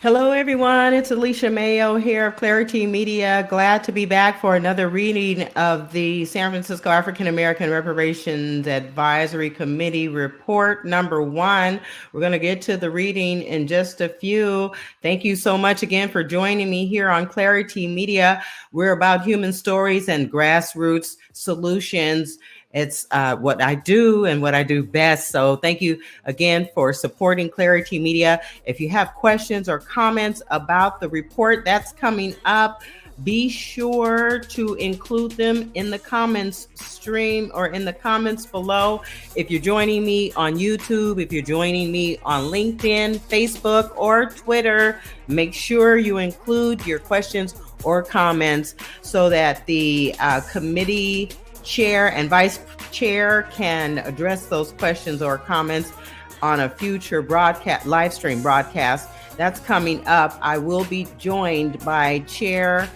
Hello, everyone. It's Alicia Mayo here of Clarity Media. Glad to be back for another reading of the San Francisco African American Reparations Advisory Committee Report number 1. We're going to get to the reading in just a few. Thank you so much again for joining me here on Clarity Media. We're about human stories and grassroots solutions. It's what I do and what I do best. So thank you again for supporting Clarity Media. If you have questions or comments about the report that's coming up, be sure to include them in the comments stream or in the comments below. If you're joining me on YouTube, if you're joining me on LinkedIn, Facebook, or Twitter, make sure you include your questions or comments so that the committee chair and vice chair can address those questions or comments on a future broadcast, live stream broadcast that's coming up. I will be joined by Chair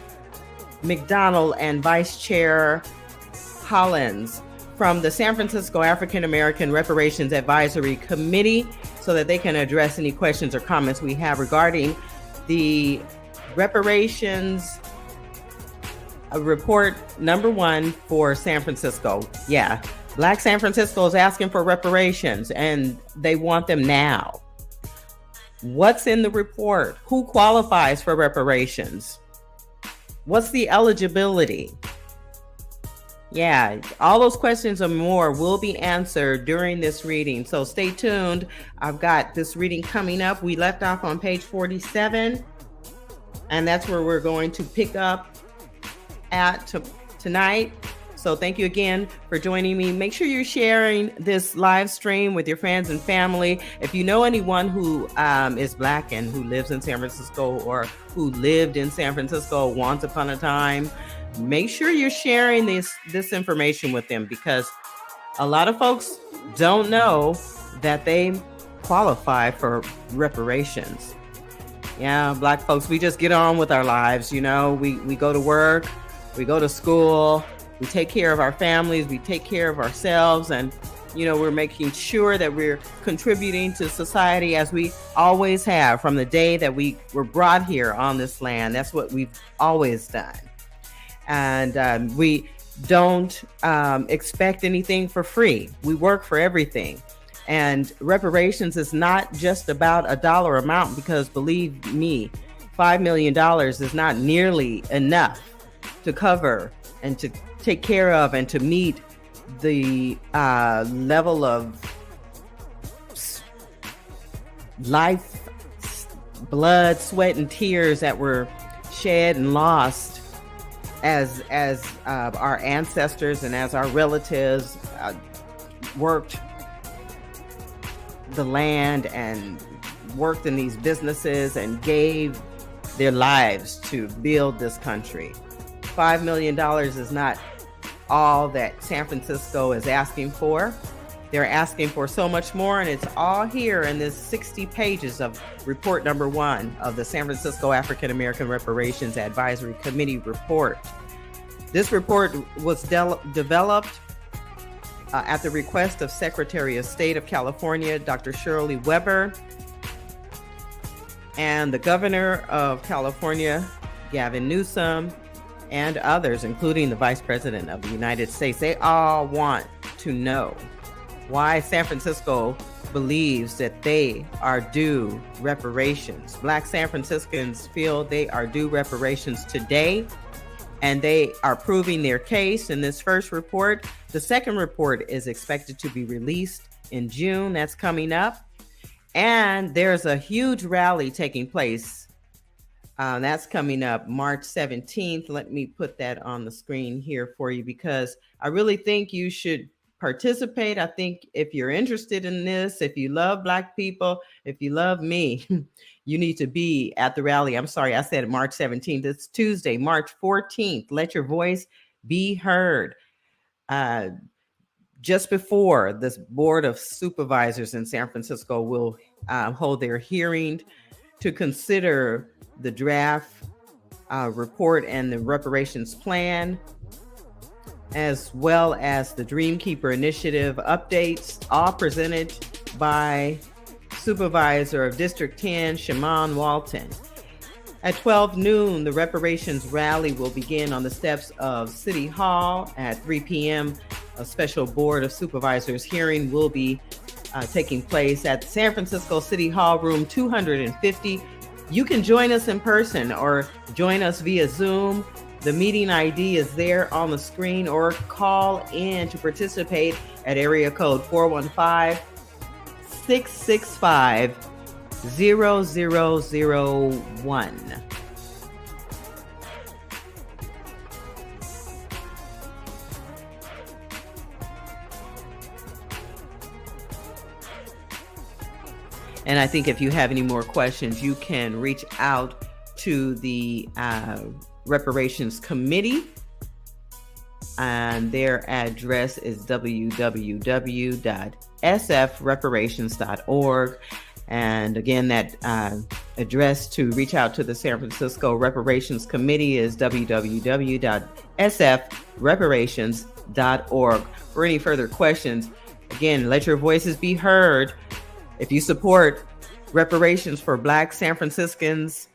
McDonald and Vice Chair Hollins from the San Francisco African American Reparations Advisory Committee so that they can address any questions or comments we have regarding the reparations report number 1 for San Francisco. Yeah, Black San Francisco is asking for reparations and they want them now. What's in the report? Who qualifies for reparations? What's the eligibility? Yeah, all those questions and more will be answered during this reading. So stay tuned. I've got this reading coming up. We left off on page 47, and that's where we're going to pick up at tonight. So thank you again for joining me. Make sure you're sharing this live stream with your friends and family. If you know anyone who is Black and who lives in San Francisco or who lived in San Francisco once upon a time, make sure you're sharing this information with them, because a lot of folks don't know that they qualify for reparations. Yeah, Black folks, we just get on with our lives. You know, we go to work, we go to school, we take care of our families, we take care of ourselves, and, you know, we're making sure that we're contributing to society as we always have from the day that we were brought here on this land. That's what we've always done. And we don't expect anything for free. We work for everything. And reparations is not just about a dollar amount, because believe me, $5 million is not nearly enough to cover and to take care of and to meet the level of life, blood, sweat, and tears that were shed and lost as our ancestors and as our relatives worked the land and worked in these businesses and gave their lives to build this country. $5 million is not all that San Francisco is asking for. They're asking for so much more, and it's all here in this 60 pages of report number 1 of the San Francisco African American Reparations Advisory Committee report. This report was developed at the request of Secretary of State of California, Dr. Shirley Weber, and the Governor of California, Gavin Newsom, and others, including the Vice President of the United States. They all want to know why San Francisco believes that they are due reparations. Black San Franciscans feel they are due reparations today, and they are proving their case in this first report. The second report is expected to be released in June. That's coming up. And there's a huge rally taking place. That's coming up March 17th. Let me put that on the screen here for you, because I really think you should participate. I think if you're interested in this, if you love Black people, if you love me, you need to be at the rally. I'm sorry, I said March 17th. It's Tuesday, March 14th. Let your voice be heard. Just before this Board of Supervisors in San Francisco will hold their hearing to consider the draft report and the reparations plan, as well as the Dreamkeeper Initiative updates, all presented by Supervisor of District 10, Shaman Walton. At 12 noon, the reparations rally will begin on the steps of City Hall. At 3 p.m., a special Board of Supervisors hearing will be taking place at San Francisco City Hall, room 250. You can join us in person or join us via Zoom. The meeting ID is there on the screen, or call in to participate at area code 415-665-0001. And I think if you have any more questions, you can reach out to the Reparations Committee. And their address is www.sfreparations.org. And again, that address to reach out to the San Francisco Reparations Committee is www.sfreparations.org. For any further questions, again, let your voices be heard. If you support reparations for Black San Franciscans,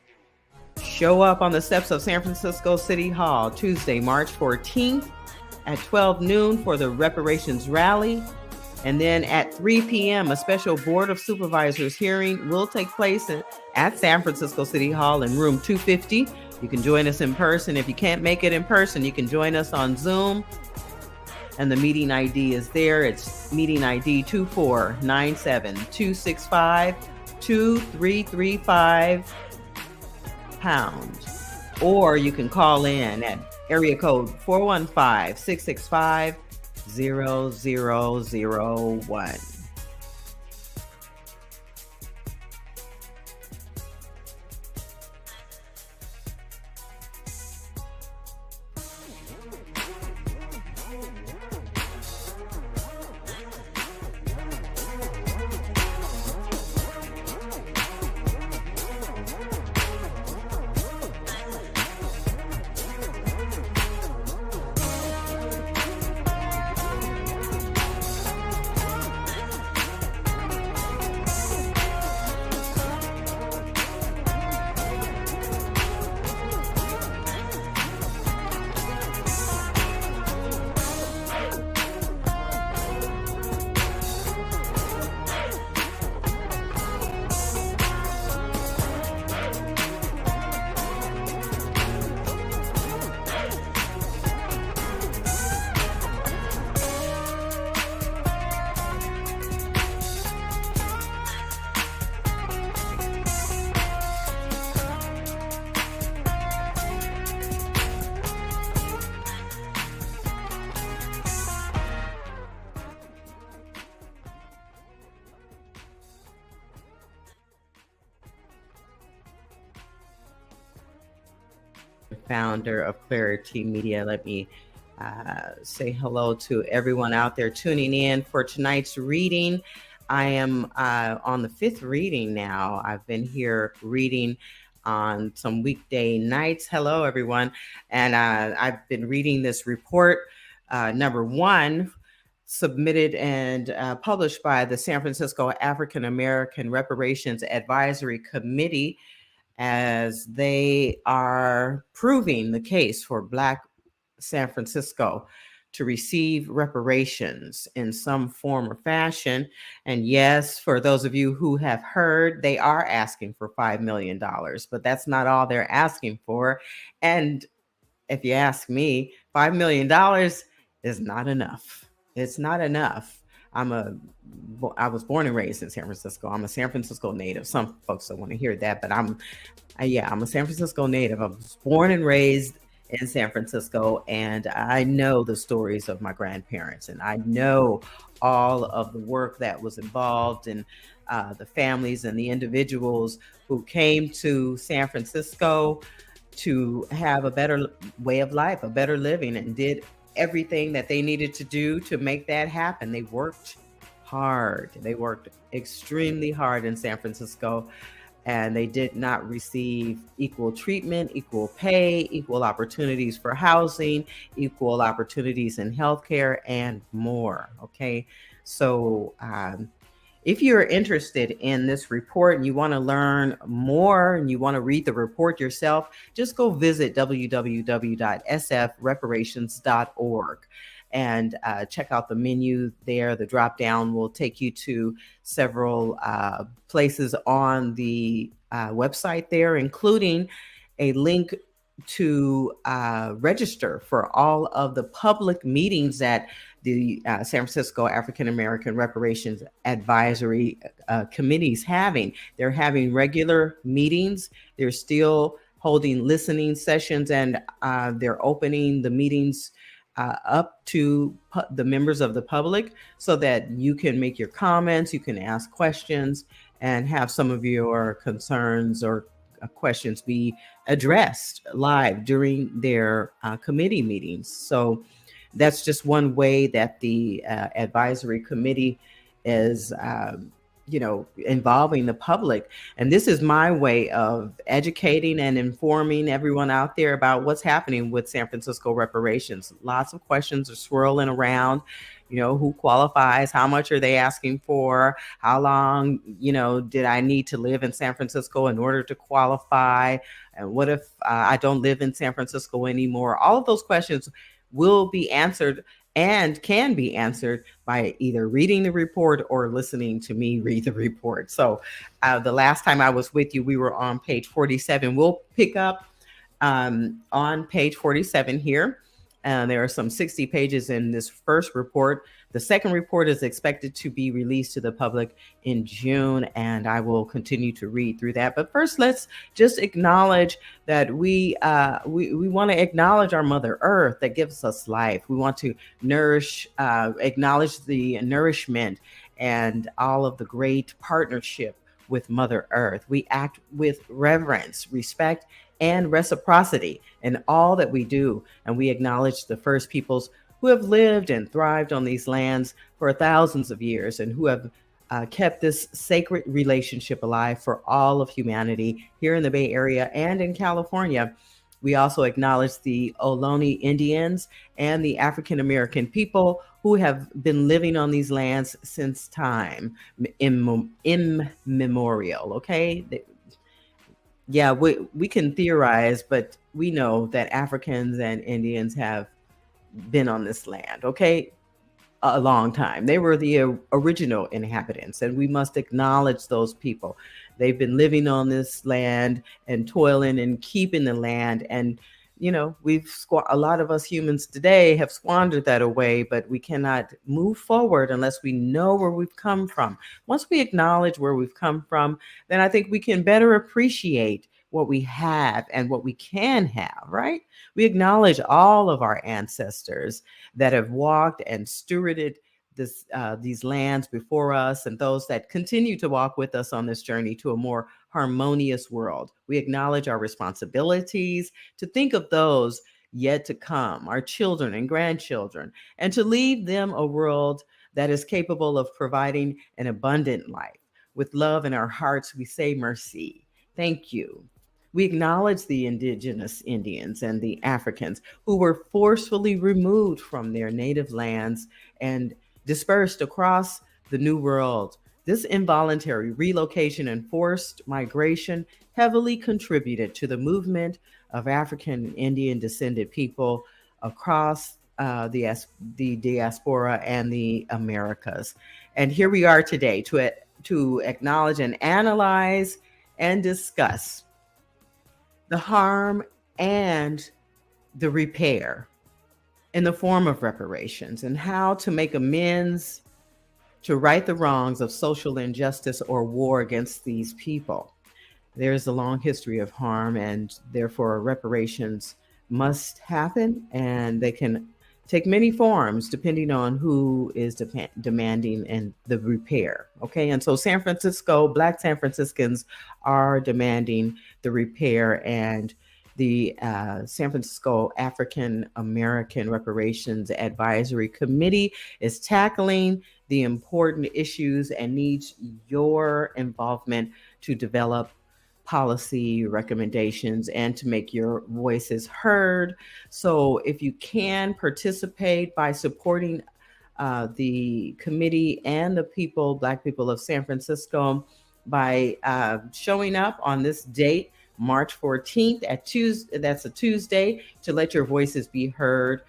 show up on the steps of San Francisco City Hall Tuesday, March 14th at 12 noon for the reparations rally. And then at 3 p.m., a special Board of Supervisors hearing will take place at San Francisco City Hall in room 250. You can join us in person. If you can't make it in person, you can join us on Zoom. And the meeting ID is there. It's meeting ID 2497-265-2335 pound. Or you can call in at area code 415-665-0001. Founder of Clarity Media. Let me say hello to everyone out there tuning in for tonight's reading. I am on the 5th reading now. I've been here reading on some weekday nights. Hello, everyone. And I've been reading this report, number 1, submitted and published by the San Francisco African American Reparations Advisory Committee, as they are proving the case for Black San Francisco to receive reparations in some form or fashion. And yes, for those of you who have heard, they are asking for $5 million, but that's not all they're asking for. And if you ask me, $5 million is not enough. It's not enough. I was born and raised in San Francisco. I'm a San Francisco native. Some folks don't want to hear that, but I'm a San Francisco native. I was born and raised in San Francisco, and I know the stories of my grandparents, and I know all of the work that was involved in the families and the individuals who came to San Francisco to have a better way of life, a better living, and did everything that they needed to do to make that happen. They worked hard. They worked extremely hard in San Francisco, and they did not receive equal treatment, equal pay, equal opportunities for housing, equal opportunities in healthcare, and more. Okay. So If you're interested in this report and you want to learn more and you want to read the report yourself, just go visit www.sfreparations.org and check out the menu there. The drop down will take you to several places on the website there, including a link to register for all of the public meetings that the San Francisco African American Reparations Advisory Committee's having. They're having regular meetings. They're still holding listening sessions, and they're opening the meetings up to the members of the public so that you can make your comments, you can ask questions, and have some of your concerns or questions be addressed live during their committee meetings. So that's just one way that the advisory committee is involving the public. And this is my way of educating and informing everyone out there about what's happening with San Francisco reparations. Lots of questions are swirling around. Who qualifies? How much are they asking for? How long, did I need to live in San Francisco in order to qualify? And what if I don't live in San Francisco anymore? All of those questions will be answered and can be answered by either reading the report or listening to me read the report. So the last time I was with you, we were on page 47. We'll pick up on page 47 here. There are some 60 pages in this first report. The second report is expected to be released to the public in June, and I will continue to read through that. But first, let's just acknowledge that we want to acknowledge our Mother Earth that gives us life. We want to acknowledge the nourishment and all of the great partnership with Mother Earth. We act with reverence, respect, and reciprocity in all that we do. And we acknowledge the first peoples who have lived and thrived on these lands for thousands of years and who have kept this sacred relationship alive for all of humanity here in the Bay Area and in California. We also acknowledge the Ohlone Indians and the African American people who have been living on these lands since time immemorial. Okay. Yeah, we can theorize, but we know that Africans and Indians have been on this land, okay, a long time. They were the original inhabitants, and we must acknowledge those people. They've been living on this land and toiling and keeping the land. And, a lot of us humans today have squandered that away, but we cannot move forward unless we know where we've come from. Once we acknowledge where we've come from, then I think we can better appreciate what we have and what we can have, right? We acknowledge all of our ancestors that have walked and stewarded these lands before us, and those that continue to walk with us on this journey to a more harmonious world. We acknowledge our responsibilities to think of those yet to come, our children and grandchildren, and to leave them a world that is capable of providing an abundant life. With love in our hearts, we say mercy. Thank you. We acknowledge the indigenous Indians and the Africans who were forcefully removed from their native lands and dispersed across the New World. This involuntary relocation and forced migration heavily contributed to the movement of African and Indian descended people across the diaspora and the Americas. And here we are today to acknowledge and analyze and discuss the harm and the repair in the form of reparations, and how to make amends to right the wrongs of social injustice or war against these people. There's a long history of harm, and therefore reparations must happen, and they can take many forms depending on who is demanding and the repair. Okay, and so Black San Franciscans are demanding the repair, and the San Francisco African American Reparations Advisory Committee is tackling the important issues and needs your involvement to develop policy recommendations and to make your voices heard. So if you can participate by supporting the committee and the people, Black people of San Francisco, by showing up on this date, March 14th at Tuesday. That's a Tuesday, to let your voices be heard.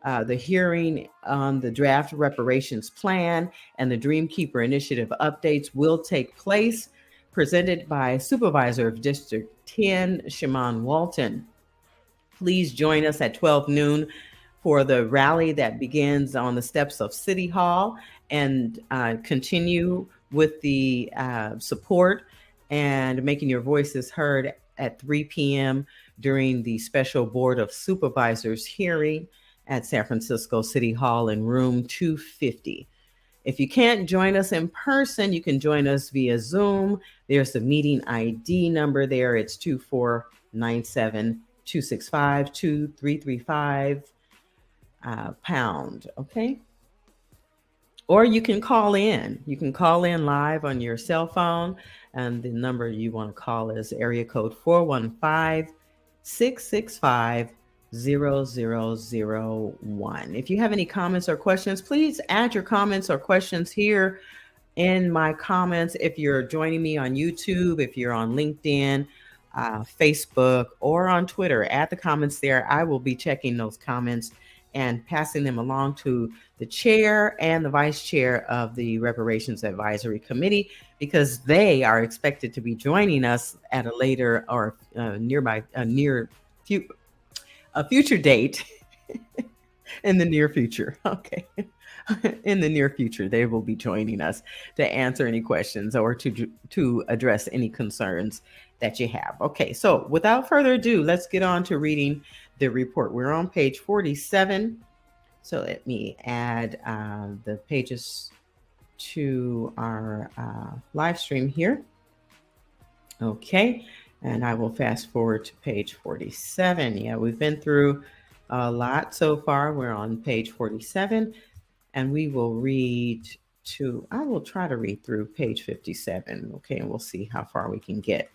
The hearing on the draft reparations plan and the Dreamkeeper Initiative updates will take place, presented by Supervisor of District 10, Shimon Walton. Please join us at 12 noon for the rally that begins on the steps of City Hall, and continue with the support and making your voices heard at 3 p.m. during the special Board of Supervisors hearing at San Francisco City Hall in room 250. If you can't join us in person, you can join us via Zoom. There's the meeting ID number there. It's 2497-265-2335 pound, okay? Or you can call in. You can call in live on your cell phone, and the number you want to call is area code 415-665-0001. If you have any comments or questions, please add your comments or questions here in my comments. If you're joining me on YouTube, if you're on LinkedIn, Facebook, or on Twitter, add the comments there. I will be checking those comments and passing them along to the chair and the vice chair of the Reparations Advisory Committee, because they are expected to be joining us at a later or a future date in the near future. Okay. In the near future, they will be joining us to answer any questions or to address any concerns that you have. Okay, so without further ado, let's get on to reading the report. We're on page 47. So let me add the pages to our live stream here. Okay, and I will fast forward to page 47. Yeah, we've been through a lot so far. We're on page 47, and we will I will try to read through page 57. Okay, and we'll see how far we can get.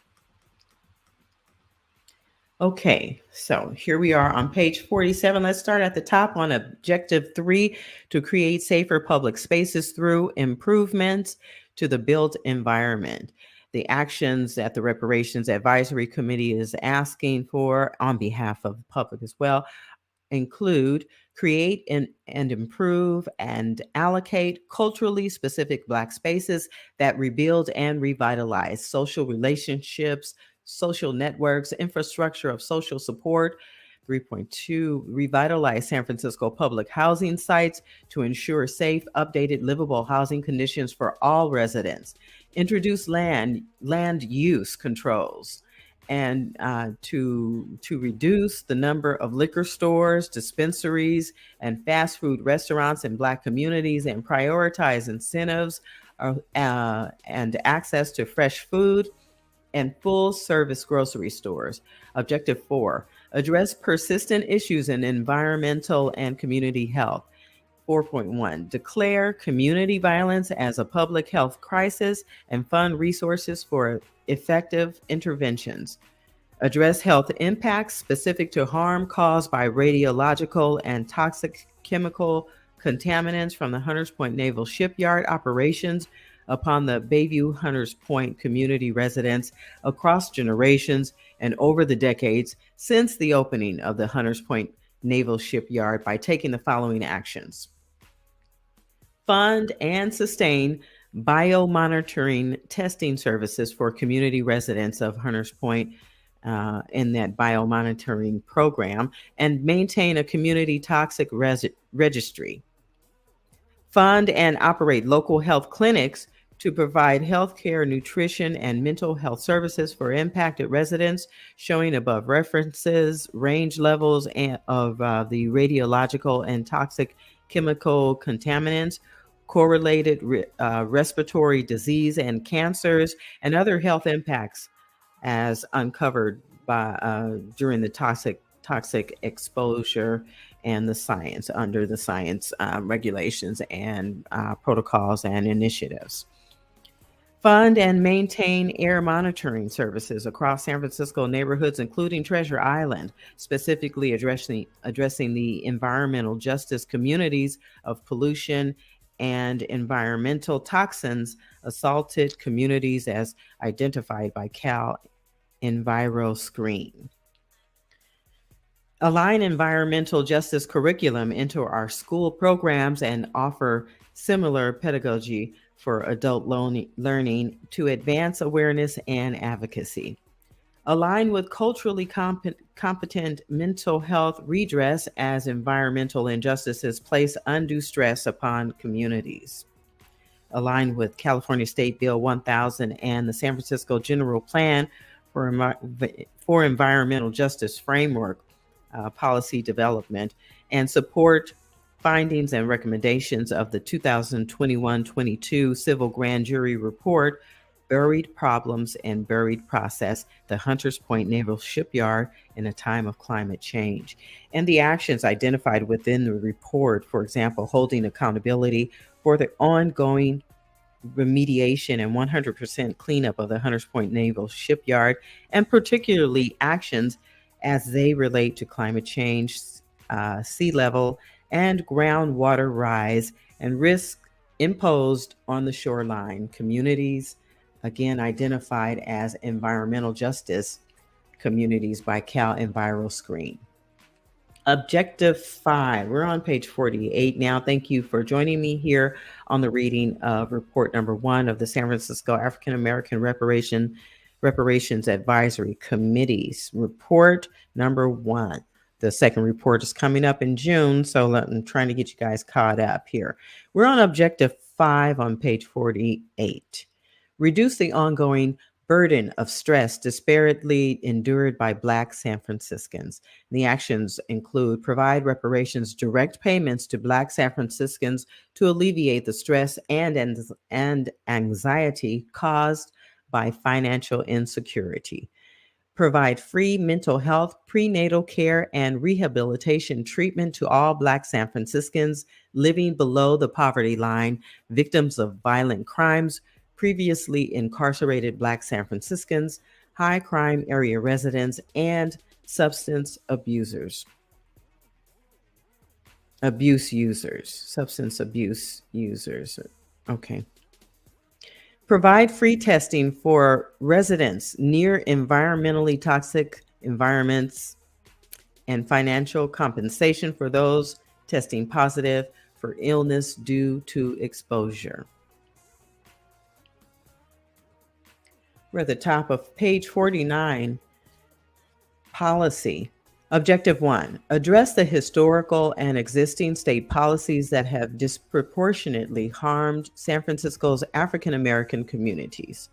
Okay, so here we are on page 47. Let's start at the top on objective 3, to create safer public spaces through improvements to the built environment. The actions that the Reparations Advisory Committee is asking for on behalf of the public as well include create and improve and allocate culturally specific Black spaces that rebuild and revitalize social relationships, social networks, infrastructure of social support. 3.2, revitalize San Francisco public housing sites to ensure safe, updated, livable housing conditions for all residents. Introduce land use controls, and to reduce the number of liquor stores, dispensaries, and fast food restaurants in Black communities, and prioritize incentives and access to fresh food and full service grocery stores. Objective 4, address persistent issues in environmental and community health. 4.1, declare community violence as a public health crisis and fund resources for effective interventions. Address health impacts specific to harm caused by radiological and toxic chemical contaminants from the Hunters Point Naval Shipyard operations upon the Bayview Hunters Point community residents across generations and over the decades since the opening of the Hunters Point Naval Shipyard by taking the following actions. Fund and sustain biomonitoring testing services for community residents of Hunters Point in that biomonitoring program, and maintain a community toxic registry. Fund and operate local health clinics to provide healthcare, nutrition, and mental health services for impacted residents, showing above references, range levels of the radiological and toxic chemical contaminants, correlated respiratory disease and cancers, and other health impacts as uncovered by during the toxic exposure and the science, under the science regulations and protocols and initiatives. Fund and maintain air monitoring services across San Francisco neighborhoods, including Treasure Island, specifically addressing the environmental justice communities of pollution and environmental toxins assaulted communities as identified by Cal EnviroScreen. Align environmental justice curriculum into our school programs and offer similar pedagogy for adult learning to advance awareness and advocacy. Align with culturally competent mental health redress as environmental injustices place undue stress upon communities. Align with California State Bill 1000 and the San Francisco General Plan for Environmental Justice Framework policy development, and support findings and recommendations of the 2021-22 Civil Grand Jury Report, Buried Problems and Buried Process, the Hunters Point Naval Shipyard in a Time of Climate Change, and the actions identified within the report, for example, holding accountability for the ongoing remediation and 100% cleanup of the Hunters Point Naval Shipyard, and particularly actions as they relate to climate change, sea level, and groundwater rise and risk imposed on the shoreline communities, again identified as environmental justice communities by Cal EnviroScreen. Objective 5, we're on page 48 now. Thank you for joining me here on the reading of report number 1 of the San Francisco African American Reparations Advisory Committee's report number 1. The second report is coming up in June, so I'm trying to get you guys caught up here. We're on objective 5 on page 48. Reduce the ongoing burden of stress disparately endured by Black San Franciscans. The actions include provide reparations, direct payments to Black San Franciscans to alleviate the stress and anxiety caused by financial insecurity. Provide free mental health, prenatal care, and rehabilitation treatment to all Black San Franciscans living below the poverty line, victims of violent crimes, previously incarcerated Black San Franciscans, high crime area residents, and substance abuse users. Okay. Provide free testing for residents near environmentally toxic environments and financial compensation for those testing positive for illness due to exposure. We're at the top of page 49, policy. Objective 1, address the historical and existing state policies that have disproportionately harmed San Francisco's African American communities.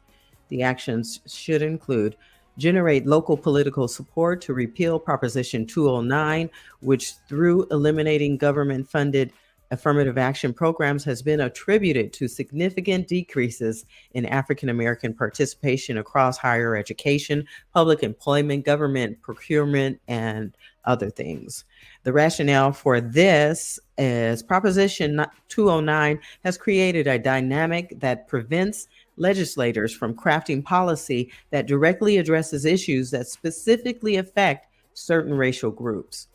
The actions should include generate local political support to repeal Proposition 209, which through eliminating government-funded affirmative action programs has been attributed to significant decreases in African American participation across higher education, public employment, government procurement, and other things. The rationale for this is Proposition 209 has created a dynamic that prevents legislators from crafting policy that directly addresses issues that specifically affect certain racial groups.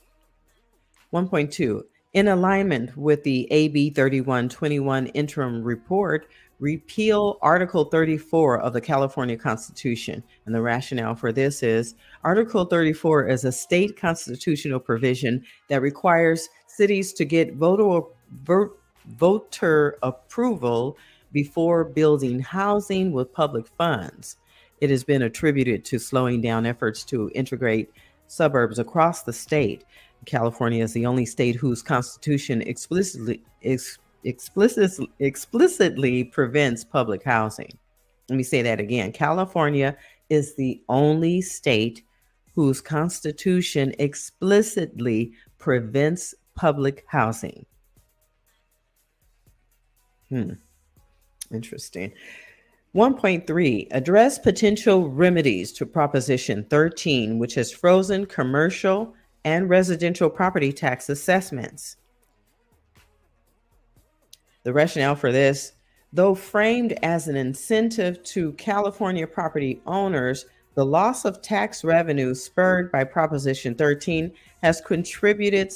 1.2, in alignment with the AB 3121 interim report, repeal Article 34 of the California Constitution. And the rationale for this is Article 34 is a state constitutional provision that requires cities to get voter approval before building housing with public funds. It has been attributed to slowing down efforts to integrate suburbs across the state. California is the only state whose constitution explicitly prevents public housing. Let me say that again. California is the only state whose constitution explicitly prevents public housing. Interesting. 1.3, address potential remedies to Proposition 13, which has frozen commercial and residential property tax assessments. The rationale for this, Though framed as an incentive to California property owners, the loss of tax revenue spurred by Proposition 13 has contributed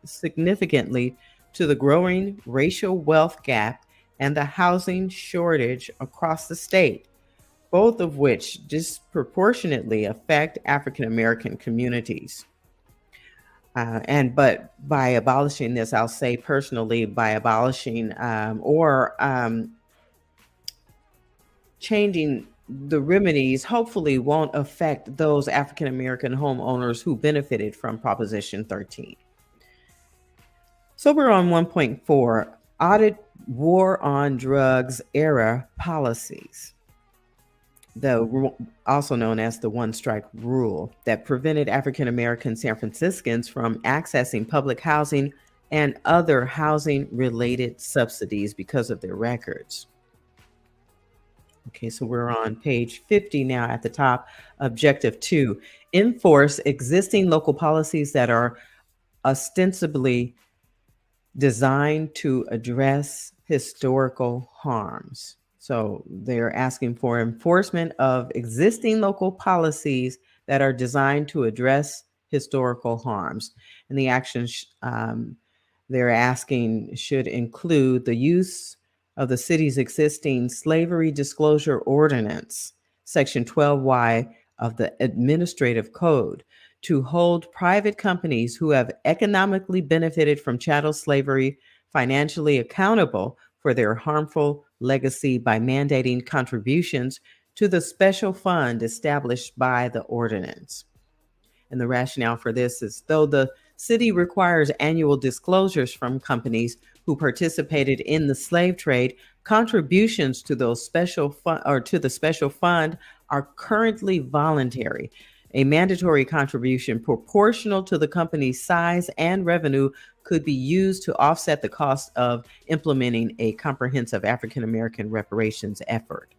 significantly to the growing racial wealth gap and the housing shortage across the state, both of which disproportionately affect African American communities. But by abolishing this, I'll say personally, by abolishing or changing the remedies, hopefully won't affect those African American homeowners who benefited from Proposition 13. So we're on 1.4, audit war on drugs era policies, also known as the one strike rule, that prevented African American San Franciscans from accessing public housing and other housing related subsidies because of their records. Okay, so we're on page 50 now at the top. Objective 2, enforce existing local policies that are ostensibly designed to address historical harms. So they're asking for enforcement of existing local policies that are designed to address historical harms. And the actions they're asking should include the use of the city's existing slavery disclosure ordinance, Section 12Y of the Administrative Code, to hold private companies who have economically benefited from chattel slavery financially accountable for their harmful legacy by mandating contributions to the special fund established by the ordinance. And the rationale for this is, though the city requires annual disclosures from companies who participated in the slave trade, contributions to those to the special fund are currently voluntary. A mandatory contribution proportional to the company's size and revenue could be used to offset the cost of implementing a comprehensive African American reparations effort.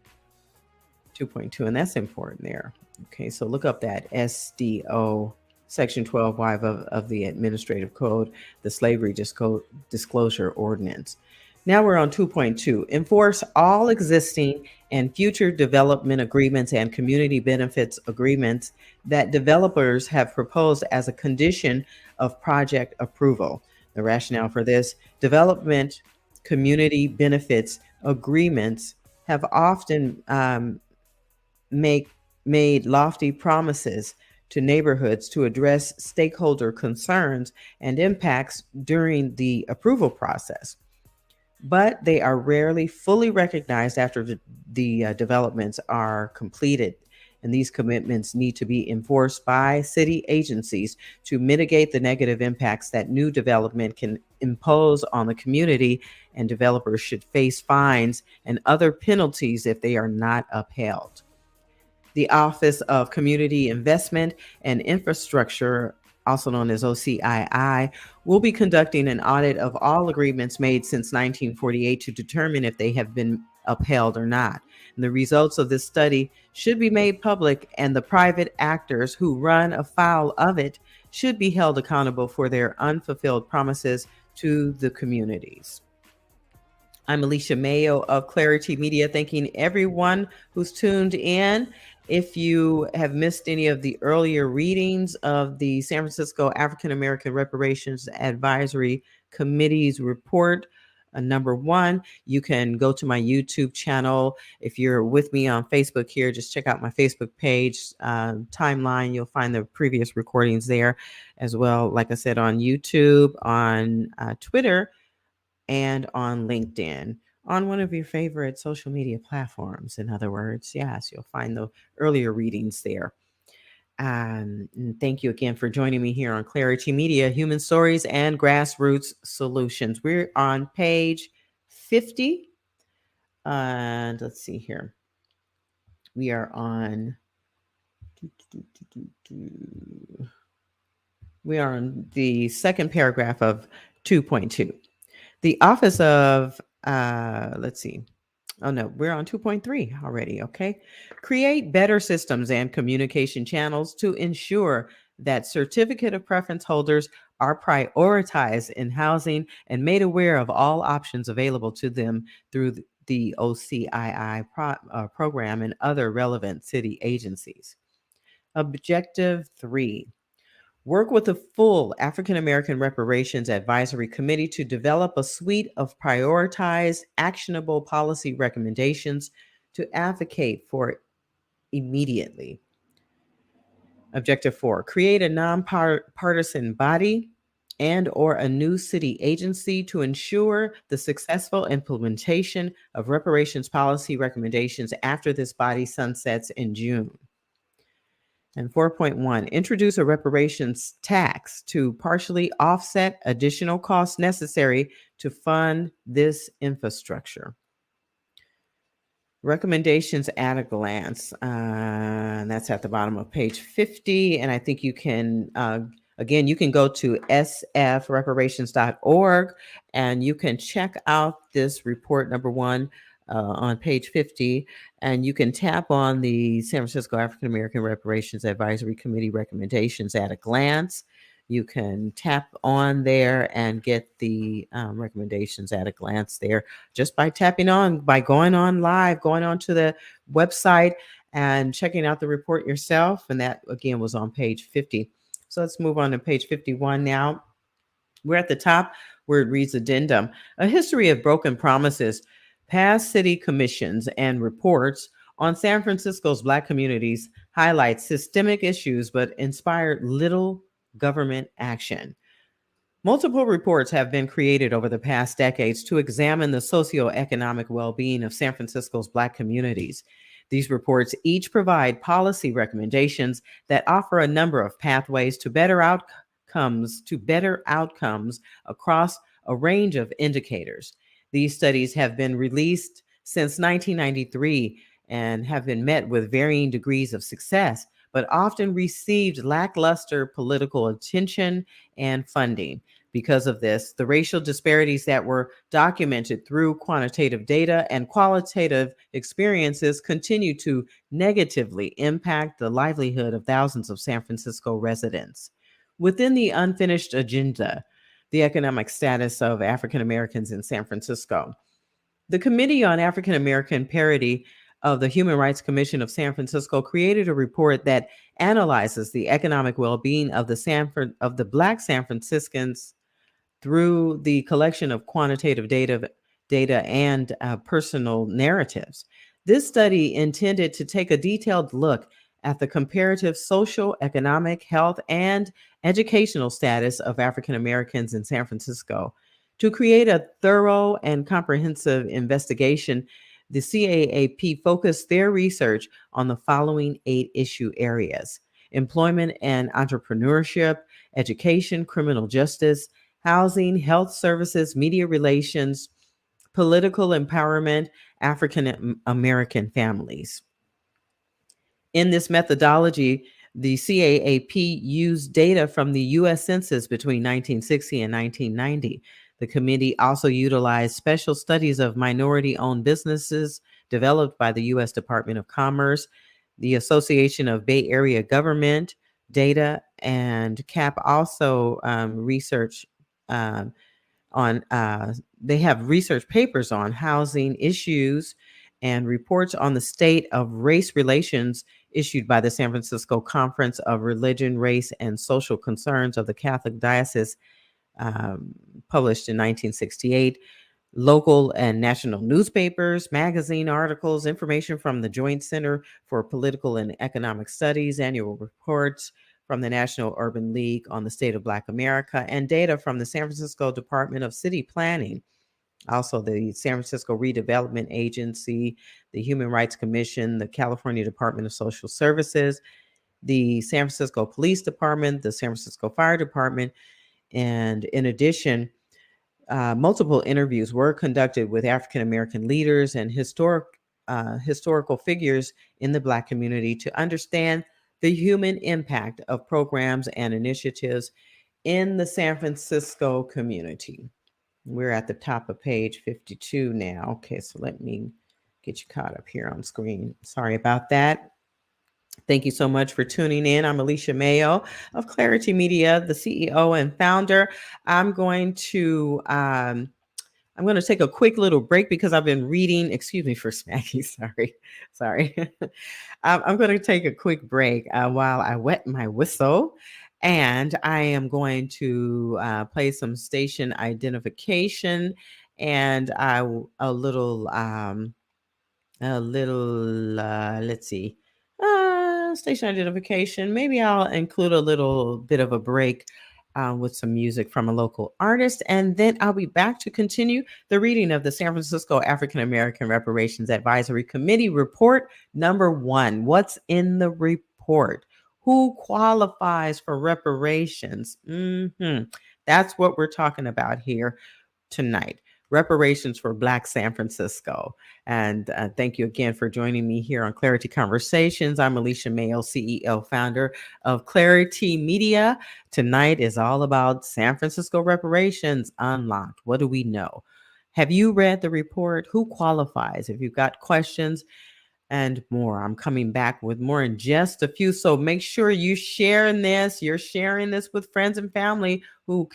2.2, and that's important there. Okay, so look up that SDO, Section 12Y of the Administrative Code, the Slavery Disclosure Ordinance. Now we're on 2.2, enforce all existing and future development agreements and community benefits agreements that developers have proposed as a condition of project approval. The rationale for this, development community benefits agreements have often made lofty promises to neighborhoods to address stakeholder concerns and impacts during the approval process, but they are rarely fully recognized after the developments are completed. And these commitments need to be enforced by city agencies to mitigate the negative impacts that new development can impose on the community, and developers should face fines and other penalties if they are not upheld. The Office of Community Investment and Infrastructure, also known as OCII, will be conducting an audit of all agreements made since 1948 to determine if they have been upheld or not. And the results of this study should be made public, and the private actors who run afoul of it should be held accountable for their unfulfilled promises to the communities. I'm Alicia Mayo of Clarity Media, thanking everyone who's tuned in. If you have missed any of the earlier readings of the San Francisco African American Reparations Advisory Committee's report, number 1, you can go to my YouTube channel. If you're with me on Facebook here, just check out my Facebook page timeline. You'll find the previous recordings there as well. Like I said, on YouTube, on Twitter, and on LinkedIn, on one of your favorite social media platforms. In other words, yes, you'll find the earlier readings there. And thank you again for joining me here on Clarity Media, Human Stories and Grassroots Solutions. We're on page 50. And let's see here. We are on the second paragraph of 2.2. The Office of, we're on 2.3 already, okay? Create better systems and communication channels to ensure that certificate of preference holders are prioritized in housing and made aware of all options available to them through the OCII program and other relevant city agencies. Objective 3. Work with the full African American Reparations Advisory Committee to develop a suite of prioritized, actionable policy recommendations to advocate for immediately. Objective 4. Create a nonpartisan body and or a new city agency to ensure the successful implementation of reparations policy recommendations after this body sunsets in June. And 4.1, introduce a reparations tax to partially offset additional costs necessary to fund this infrastructure. Recommendations at a glance. And that's at the bottom of page 50. And I think you can, again, you can go to sfreparations.org and you can check out this report number 1 on page 50. And you can tap on the San Francisco African American Reparations Advisory Committee recommendations at a glance. You can tap on there and get the recommendations at a glance there just by tapping on, by going on live, going on to the website and checking out the report yourself. And that, again, was on page 50. So let's move on to page 51 now. We're at the top where it reads addendum, a history of broken promises, past city commissions and reports on San Francisco's Black communities highlight systemic issues but inspired little government action. Multiple reports have been created over the past decades to examine the socioeconomic well-being of San Francisco's Black communities. These reports each provide policy recommendations that offer a number of pathways to better outcomes across a range of indicators. These studies have been released since 1993 and have been met with varying degrees of success, but often received lackluster political attention and funding. Because of this, the racial disparities that were documented through quantitative data and qualitative experiences continue to negatively impact the livelihood of thousands of San Francisco residents. Within the unfinished agenda, the economic status of African Americans in San Francisco, the Committee on African American Parity of the Human Rights Commission of San Francisco created a report that analyzes the economic well-being of the Black San Franciscans through the collection of quantitative data and personal narratives. This study intended to take a detailed look at the comparative social, economic, health, and educational status of African Americans in San Francisco. To create a thorough and comprehensive investigation, the CAAP focused their research on the following 8 issue areas: employment and entrepreneurship, education, criminal justice, housing, health services, media relations, political empowerment, African American families. In this methodology, the CAAP used data from the U.S. Census between 1960 and 1990. The committee also utilized special studies of minority-owned businesses developed by the U.S. Department of Commerce, the Association of Bay Area Government data, and CAP also research they have research papers on housing issues and reports on the state of race relations issued by the San Francisco Conference of Religion, Race, and Social Concerns of the Catholic Diocese, published in 1968. Local and national newspapers, magazine articles, information from the Joint Center for Political and Economic Studies, annual reports from the National Urban League on the State of Black America, and data from the San Francisco Department of City Planning, also the San Francisco Redevelopment Agency, the Human Rights Commission, the California Department of Social Services, the San Francisco Police Department, the San Francisco Fire Department, and in addition, multiple interviews were conducted with African American leaders and historical figures in the Black community to understand the human impact of programs and initiatives in the San Francisco community. We're at the top of page 52 now. Okay, so let me get you caught up here on screen. Sorry about that. Thank you so much for tuning in. I'm Alicia Mayo of Clarity Media, the CEO and founder. I'm going to I'm going to take a quick little break because I've been reading. Excuse me for smacking. Sorry. I'm going to take a quick break while I wet my whistle. And I am going to play some station identification and a little, let's see, station identification. Maybe I'll include a little bit of a break with some music from a local artist. And then I'll be back to continue the reading of the San Francisco African American Reparations Advisory Committee report number 1. What's in the report? Who qualifies for reparations? That's what we're talking about here tonight. Reparations for Black San Francisco. And thank you again for joining me here on Clarity Conversations. I'm Alicia Mayo, CEO, founder of Clarity Media. Tonight is all about San Francisco reparations unlocked. What do we know? Have you read the report? Who qualifies? If you've got questions and more, I'm coming back with more in just a few. So make sure you're sharing this with friends and family who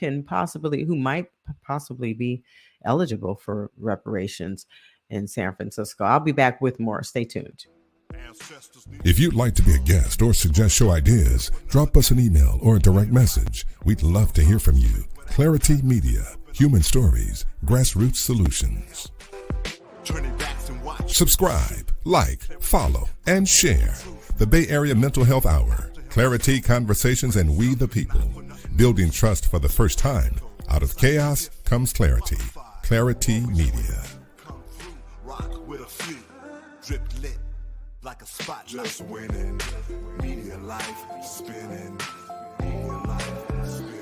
might possibly be eligible for reparations in San Francisco. I'll be back with more. Stay tuned. If you'd like to be a guest or suggest show ideas, drop us an email or a direct message. We'd love to hear from you. Clarity Media, human stories, grassroots solutions. Subscribe, like, follow, and share. The Bay Area Mental Health Hour, Clarity Conversations, and We the People. Building trust for the first time. Out of chaos comes clarity. Clarity Media. Drip lit like a spot. Just winning. Media life spinning. Media life spinning.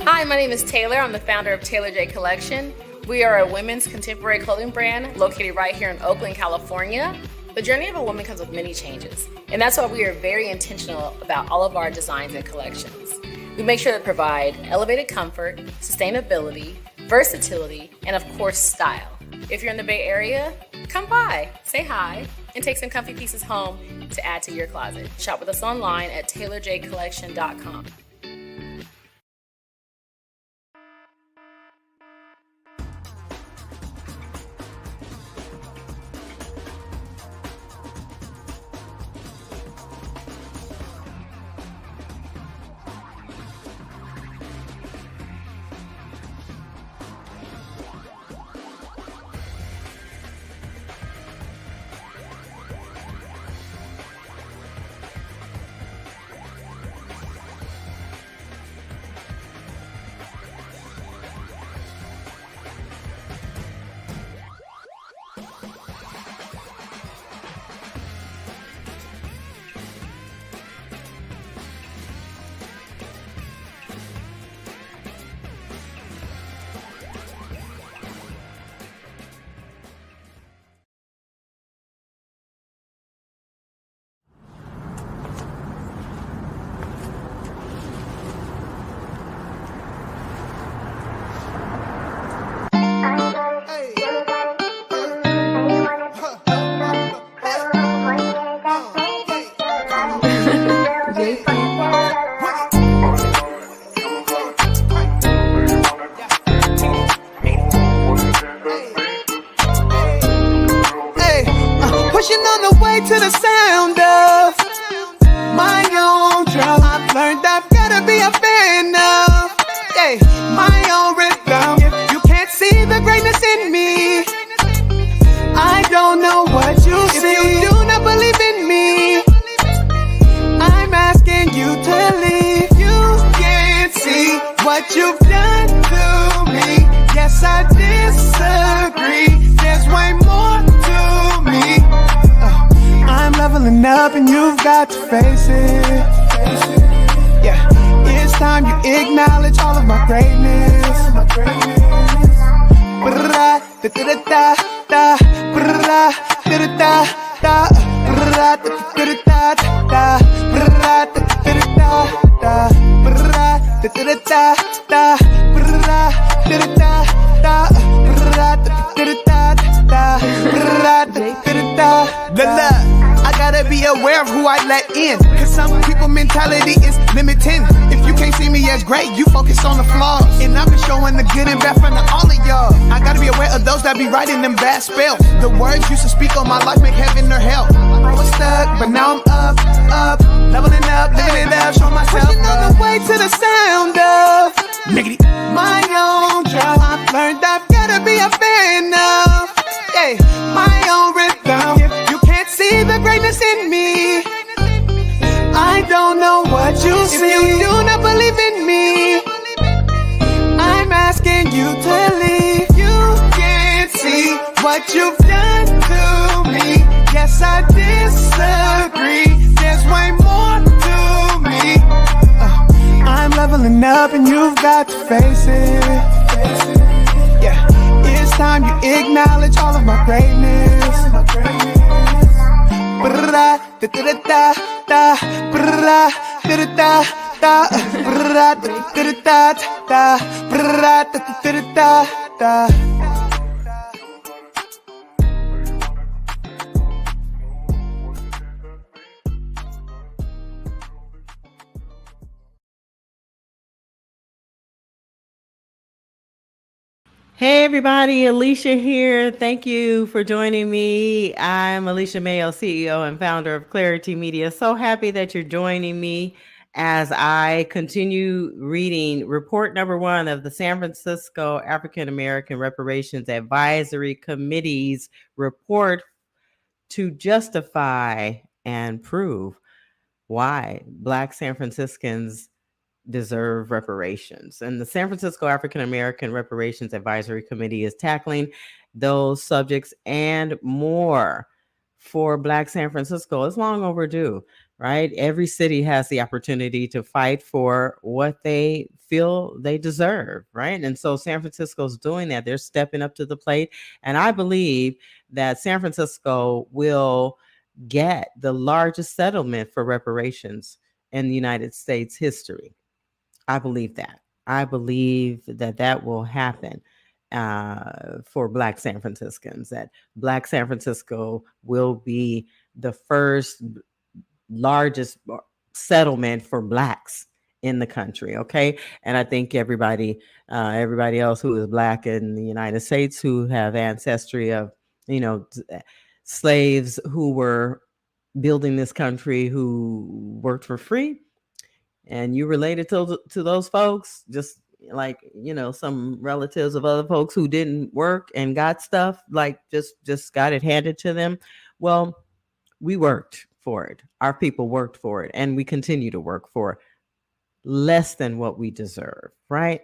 Hi, my name is Taylor. I'm the founder of Taylor J Collection. We are a women's contemporary clothing brand located right here in Oakland, California. The journey of a woman comes with many changes, and that's why we are very intentional about all of our designs and collections. We make sure to provide elevated comfort, sustainability, versatility, and of course, style. If you're in the Bay Area, come by, say hi, and take some comfy pieces home to add to your closet. Shop with us online at taylorjcollection.com. Pushing on the way to the sound of my own drum. I've learned I've gotta be a fan of, my own rhythm. If you can't see the greatness in me, I don't know what you see. If you do not believe in me, I'm asking you to leave. You got to face it. Yeah, it's time you acknowledge all of my greatness. I gotta be aware of who I let in, cause some people mentality is limiting. If you can't see me as great, you focus on the flaws, and I've been showing the good and bad front of all of y'all. I gotta be aware of those that be writing them bad spells. The words used to speak on my life make heaven or hell. I was stuck, but now I'm up, leveling up, living it up, showing myself pushing on the way to the sound of my own drum. I've learned I've gotta be a fan of, yeah, my own rhythm. If you can't see the greatness in me, I don't know what you see. If you do not believe in me, I'm asking you to leave. You can't see what you've done to me. Yes, I disagree. There's way more to me. I'm leveling up and you've got to face it. Yeah, it's time you acknowledge all of my greatness. Hey everybody, Alicia here. Thank you for joining me. I'm Alicia Mayo, CEO and founder of Clarity Media. So happy that you're joining me as I continue reading report number 1 of the San Francisco African American Reparations Advisory Committee's report to justify and prove why Black San Franciscans deserve reparations. And the San Francisco African American Reparations Advisory Committee is tackling those subjects and more for Black San Francisco. It's long overdue, right? Every city has the opportunity to fight for what they feel they deserve, right? And so San Francisco's doing that. They're stepping up to the plate. And I believe that San Francisco will get the largest settlement for reparations in the United States history. I believe that. I believe that that will happen for Black San Franciscans, that Black San Francisco will be the first largest settlement for Blacks in the country. Okay. And I think everybody else who is Black in the United States, who have ancestry of, slaves who were building this country, who worked for free, and you related to those folks, just like some relatives of other folks who didn't work and got stuff, like just got it handed to them. Well, we worked for it. Our people worked for it, and we continue to work for less than what we deserve, right?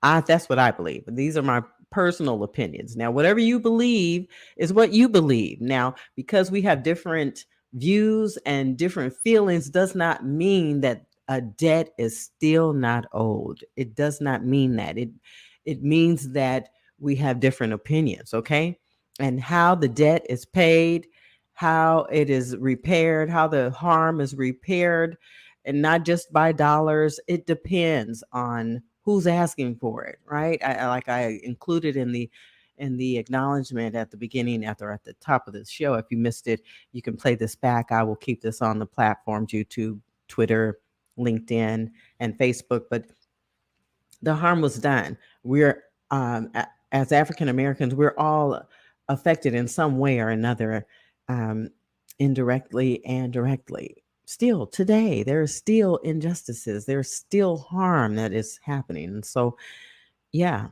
That's what I believe. These are my personal opinions. Now, whatever you believe is what you believe. Now, because we have different views and different feelings does not mean that a debt is still not owed. It does not mean that. It means that we have different opinions, okay? And how the debt is paid, how it is repaired, how the harm is repaired, and not just by dollars. It depends on who's asking for it, right? I included in the acknowledgement at the beginning, at the top of the show. If you missed it, you can play this back. I will keep this on the platforms, YouTube, Twitter, LinkedIn, and Facebook. But the harm was done. We're as African Americans, we're all affected in some way or another, indirectly and directly. Still today, there are still injustices. There's still harm that is happening. And so, yeah,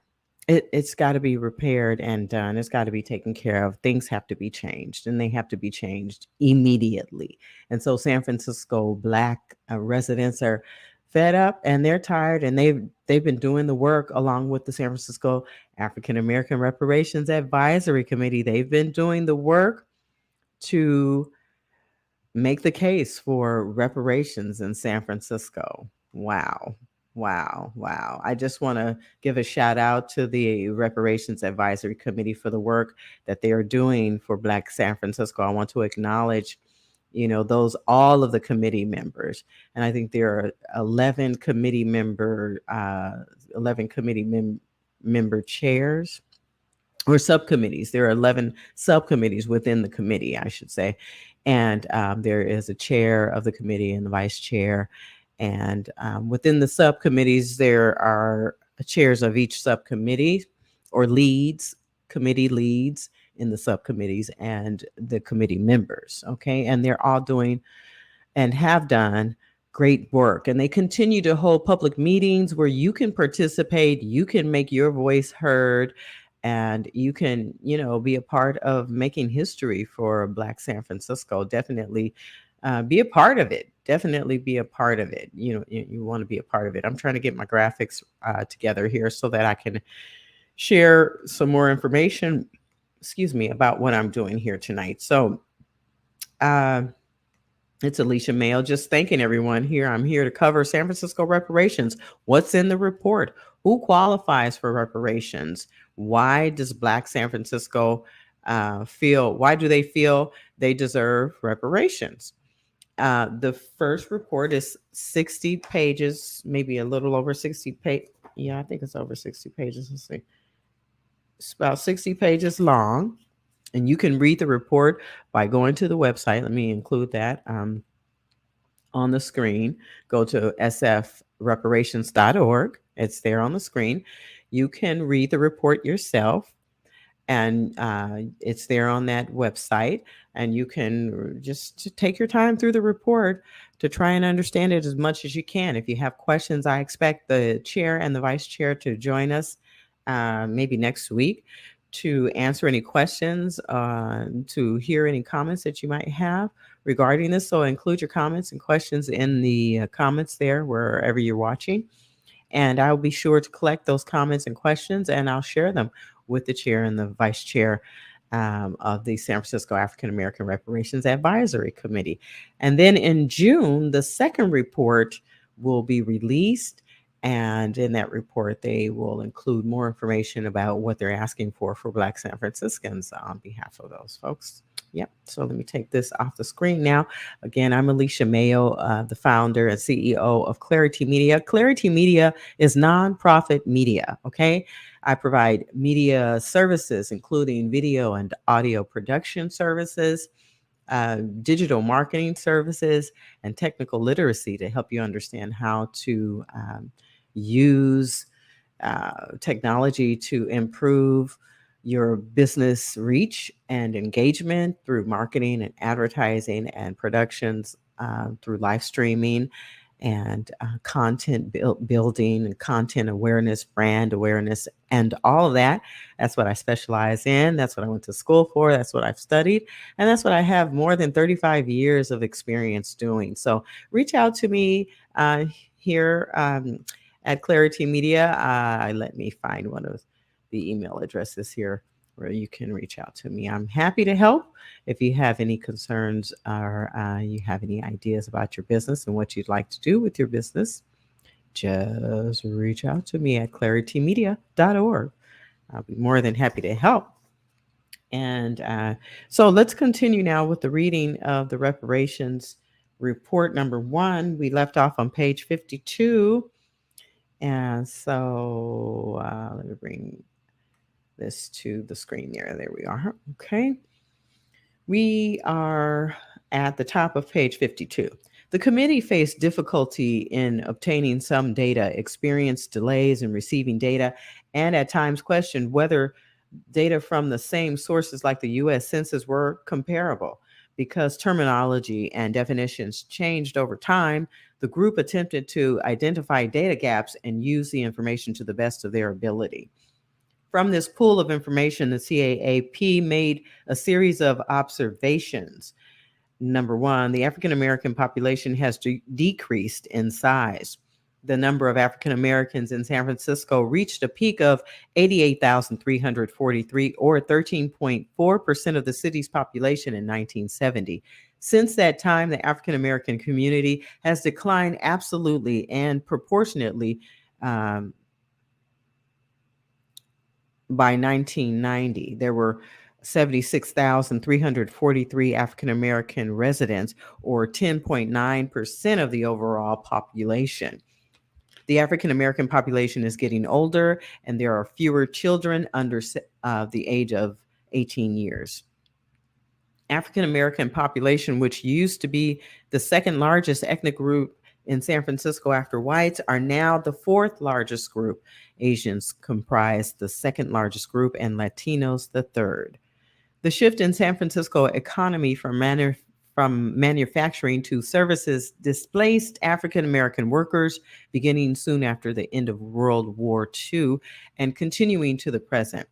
it's got to be repaired and done. It's got to be taken care of. Things have to be changed, and they have to be changed immediately. And so San Francisco Black residents are fed up and they're tired, and they've been doing the work along with the San Francisco African American Reparations Advisory Committee. They've been doing the work to make the case for reparations in San Francisco. Wow. Wow. Wow. I just want to give a shout out to the Reparations Advisory Committee for the work that they are doing for Black San Francisco. I want to acknowledge, those, all of the committee members. And I think there are 11 committee member chairs or subcommittees. There are 11 subcommittees within the committee, I should say. And there is a chair of the committee and the vice chair. And within the subcommittees, there are chairs of each subcommittee or committee leads in the subcommittees and the committee members. Okay. And they're all doing and have done great work. And they continue to hold public meetings where you can participate, you can make your voice heard, and you can, be a part of making history for Black San Francisco. Definitely be a part of it. Definitely be a part of it. You want to be a part of it. I'm trying to get my graphics together here so that I can share some more information, about what I'm doing here tonight. So, it's Alicia Mayo, just thanking everyone here. I'm here to cover San Francisco reparations. What's in the report? Who qualifies for reparations? Why does Black San Francisco why do they feel they deserve reparations? The first report is 60 pages, maybe a little over 60 pages. Yeah, I think it's over 60 pages. Let's see. It's about 60 pages long. And you can read the report by going to the website. Let me include that on the screen. Go to sfreparations.org. It's there on the screen. You can read the report yourself, and it's there on that website. And you can just take your time through the report to try and understand it as much as you can. If you have questions, I expect the chair and the vice chair to join us maybe next week to answer any questions, to hear any comments that you might have regarding this. So include your comments and questions in the comments there, wherever you're watching. And I'll be sure to collect those comments and questions, and I'll share them with the chair and the vice chair of the San Francisco African American Reparations Advisory Committee. And then in June, the second report will be released. And in that report, they will include more information about what they're asking for Black San Franciscans on behalf of those folks. Yep. So let me take this off the screen now. Again, I'm Alicia Mayo, the founder and CEO of Clarity Media. Clarity Media is nonprofit media. Okay. I provide media services, including video and audio production services, digital marketing services, and technical literacy to help you understand how to use technology to improve your business reach and engagement through marketing and advertising and productions, through live streaming and content building and content awareness, brand awareness, and all of that. That's what I specialize in. That's what I went to school for. That's what I've studied. And that's what I have more than 35 years of experience doing. So reach out to me here at Clarity Media. Let me find one of the email addresses here where you can reach out to me. I'm happy to help. If you have any concerns or you have any ideas about your business and what you'd like to do with your business, just reach out to me at claritymedia.org. I'll be more than happy to help. And so let's continue now with the reading of the reparations report number 1. We left off on page 52. And so let me bring this to the screen there. There we are. Okay. We are at the top of page 52. The committee faced difficulty in obtaining some data, experienced delays in receiving data, and at times questioned whether data from the same sources like the U.S. Census were comparable. Because terminology and definitions changed over time, the group attempted to identify data gaps and use the information to the best of their ability. From this pool of information, the CAAP made a series of observations. Number 1, the African American population has decreased in size. the number of African Americans in San Francisco reached a peak of 88,343, or 13.4% of the city's population in 1970. Since that time, the African American community has declined absolutely and proportionately. By 1990, there were 76,343 African American residents, or 10.9% of the overall population. The African American population is getting older, and there are fewer children under the age of 18 years. African American population, which used to be the second largest ethnic group in San Francisco after whites, are now the fourth largest group. Asians comprise the second largest group, and Latinos the third. The shift in San Francisco economy from manufacturing to services displaced African American workers beginning soon after the end of World War II and continuing to the present.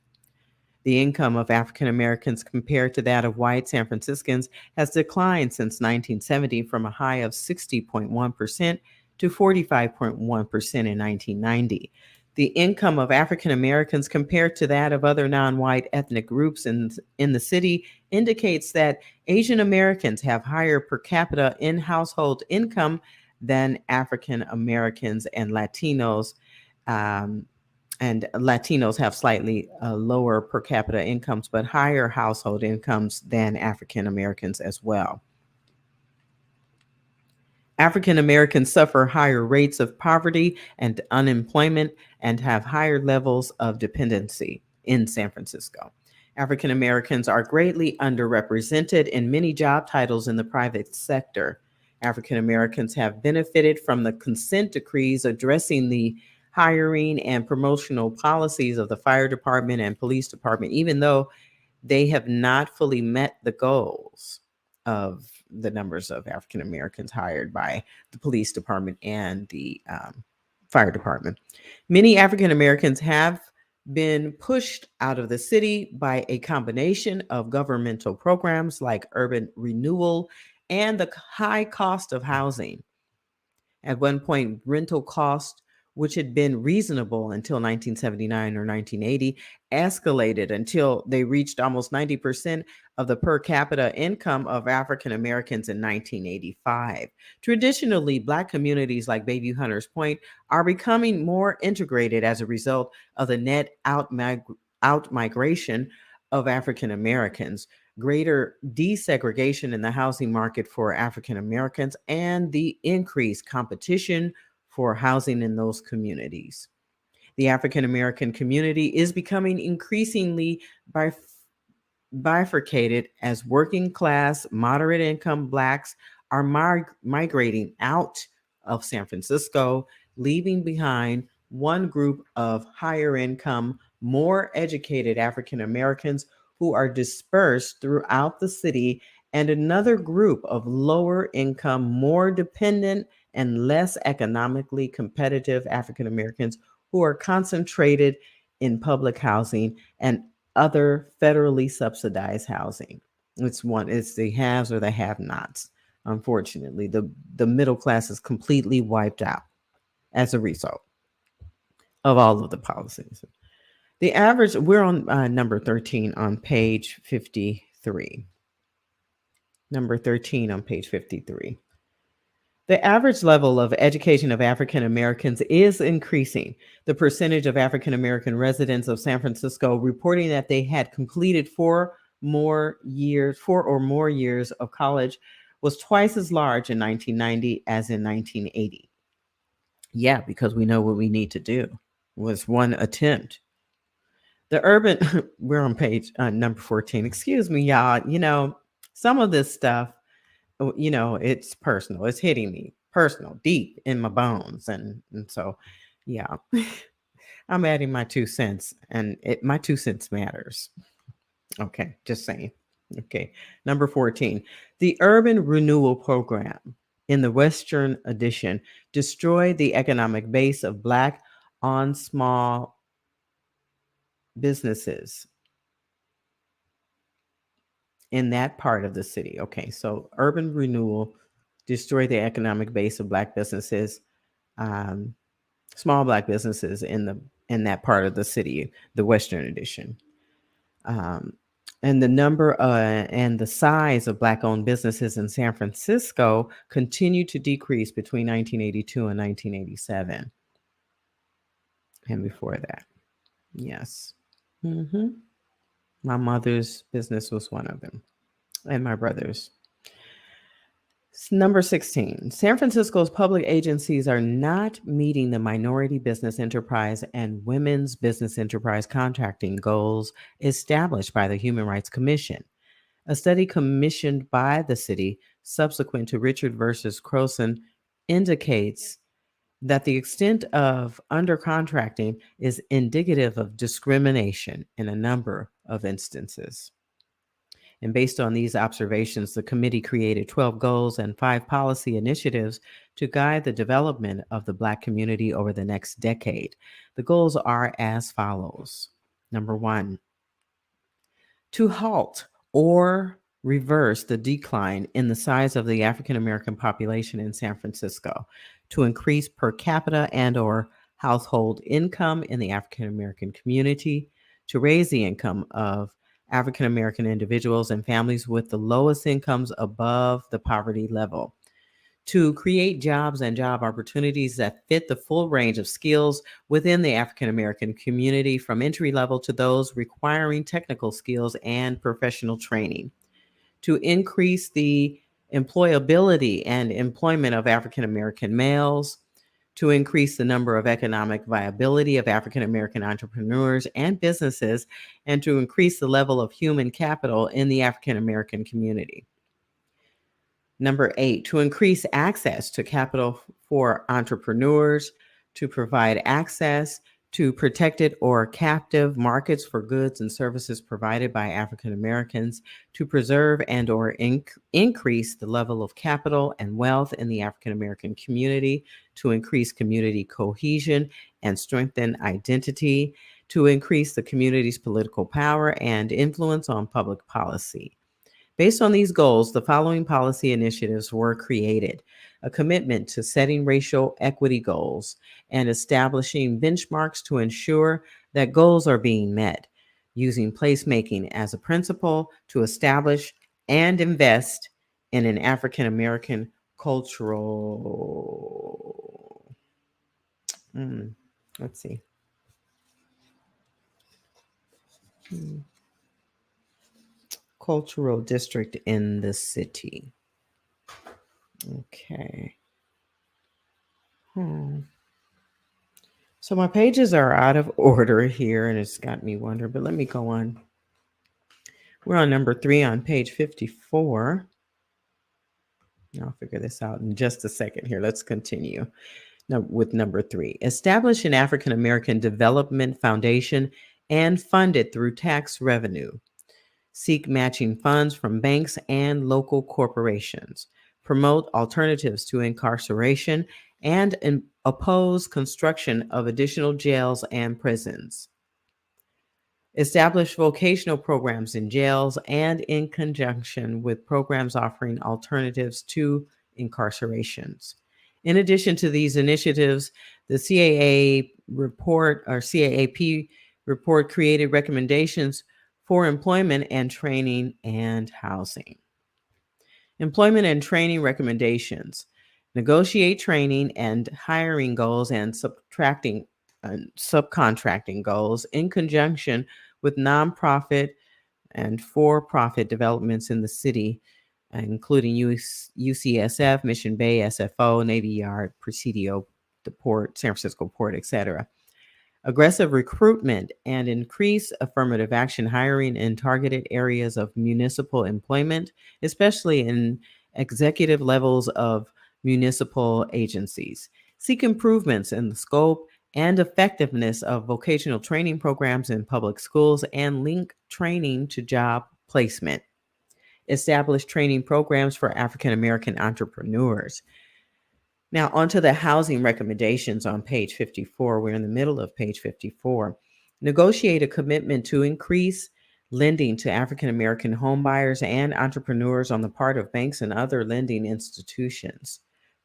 The income of African Americans compared to that of white San Franciscans has declined since 1970 from a high of 60.1% to 45.1% in 1990. The income of African Americans compared to that of other non-white ethnic groups in the city indicates that Asian Americans have higher per capita in household income than African Americans, and Latinos have slightly lower per capita incomes, but higher household incomes than African Americans as well. African Americans suffer higher rates of poverty and unemployment and have higher levels of dependency in San Francisco. African Americans are greatly underrepresented in many job titles in the private sector. African Americans have benefited from the consent decrees addressing the hiring and promotional policies of the fire department and police department, even though they have not fully met the goals of the numbers of African Americans hired by the police department and the fire department. Many African Americans have been pushed out of the city by a combination of governmental programs like urban renewal and the high cost of housing. At one point, rental cost, which had been reasonable until 1979 or 1980, escalated until they reached almost 90% of the per capita income of African Americans in 1985. Traditionally, Black communities like Bayview Hunters Point are becoming more integrated as a result of the net out migration of African Americans, greater desegregation in the housing market for African Americans, and the increased competition for housing in those communities. The African American community is becoming increasingly bifurcated as working class, moderate income Blacks are migrating out of San Francisco, leaving behind one group of higher income, more educated African Americans who are dispersed throughout the city, and another group of lower income, more dependent, and less economically competitive African Americans who are concentrated in public housing and other federally subsidized housing. It's the haves or the have-nots. Unfortunately, the middle class is completely wiped out as a result of all of the policies. The average, we're on number 13 on page 53. Number 13 on page 53. The average level of education of African Americans is increasing. The percentage of African American residents of San Francisco reporting that they had completed four or more years of college was twice as large in 1990 as in 1980. Yeah, because we know what we need to do. Was one attempt. The urban, we're on page number 14. Excuse me, y'all. Some of this stuff, it's personal. It's hitting me personal, deep in my bones. And so, yeah, I'm adding my 2 cents, and my 2 cents matters. Okay, just saying. Okay, number 14. The Urban Renewal Program in the Western Edition destroyed the economic base of Black on small businesses in that part of the city. Okay, so urban renewal destroyed the economic base of Black businesses small Black businesses in that part of the city, the Western Addition. Um, and the number and the size of Black-owned businesses in San Francisco continued to decrease between 1982 and 1987, and before that. Yes. hmm My mother's business was one of them, and my brother's. Number 16, San Francisco's public agencies are not meeting the minority business enterprise and women's business enterprise contracting goals established by the Human Rights Commission. A study commissioned by the city subsequent to Richard versus Croson indicates that the extent of undercontracting is indicative of discrimination in a number of instances. And based on these observations, the committee created 12 goals and 5 policy initiatives to guide the development of the Black community over the next decade. The goals are as follows. Number 1, to halt or reverse the decline in the size of the African American population in San Francisco, to increase per capita and or household income in the African American community, to raise the income of African American individuals and families with the lowest incomes above the poverty level, to create jobs and job opportunities that fit the full range of skills within the African American community, from entry level to those requiring technical skills and professional training, to increase the employability and employment of African American males, to increase the number of economic viability of African American entrepreneurs and businesses, and to increase the level of human capital in the African American community. Number 8, to increase access to capital for entrepreneurs, to provide access to protected or captive markets for goods and services provided by African Americans, to preserve and or increase the level of capital and wealth in the African American community, to increase community cohesion and strengthen identity, to increase the community's political power and influence on public policy. Based on these goals, the following policy initiatives were created: a commitment to setting racial equity goals and establishing benchmarks to ensure that goals are being met, using placemaking as a principle to establish and invest in an African American cultural, let's see. Cultural district in the city. Okay. So my pages are out of order here, and it's got me wondering, but let me go on. We're on number 3 on page 54. I'll figure this out in just a second here. Let's continue with number 3. Establish an African American Development Foundation and fund it through tax revenue. Seek matching funds from banks and local corporations. Promote alternatives to incarceration and oppose construction of additional jails and prisons. Establish vocational programs in jails and in conjunction with programs offering alternatives to incarcerations. In addition to these initiatives, the CAAP report created recommendations for employment and training and housing. Employment and training recommendations: negotiate training and hiring goals and subcontracting goals in conjunction with nonprofit and for-profit developments in the city, including UCSF, Mission Bay, SFO, Navy Yard, Presidio, the port, San Francisco Port, etc. Aggressive recruitment and increase affirmative action hiring in targeted areas of municipal employment, especially in executive levels of municipal agencies. Seek improvements in the scope and effectiveness of vocational training programs in public schools and link training to job placement. Establish training programs for African American entrepreneurs. Now, onto the housing recommendations on page 54. We're in the middle of page 54. Negotiate a commitment to increase lending to African American homebuyers and entrepreneurs on the part of banks and other lending institutions.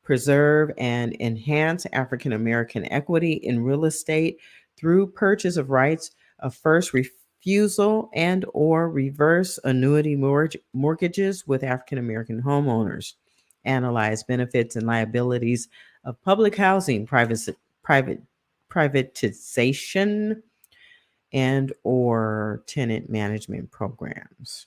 preserve and enhance African American equity in real estate through purchase of rights of first refusal and or reverse annuity mortgages with African American homeowners. Analyze benefits and liabilities of public housing private privatization and or tenant management programs.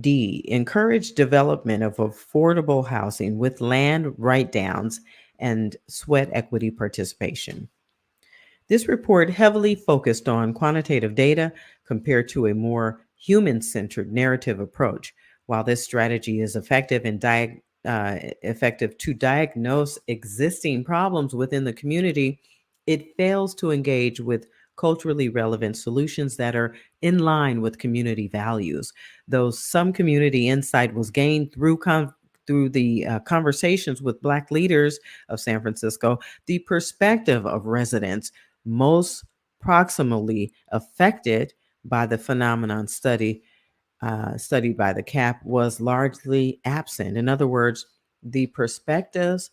D, encourage development of affordable housing with land write-downs and sweat equity participation. This report heavily focused on quantitative data compared to a more human-centered narrative approach. While this strategy is effective effective to diagnose existing problems within the community, it fails to engage with culturally relevant solutions that are in line with community values. Though some community insight was gained through the conversations with Black leaders of San Francisco, the perspective of residents most proximally affected by the phenomenon studied by the CAP was largely absent. In other words, the perspectives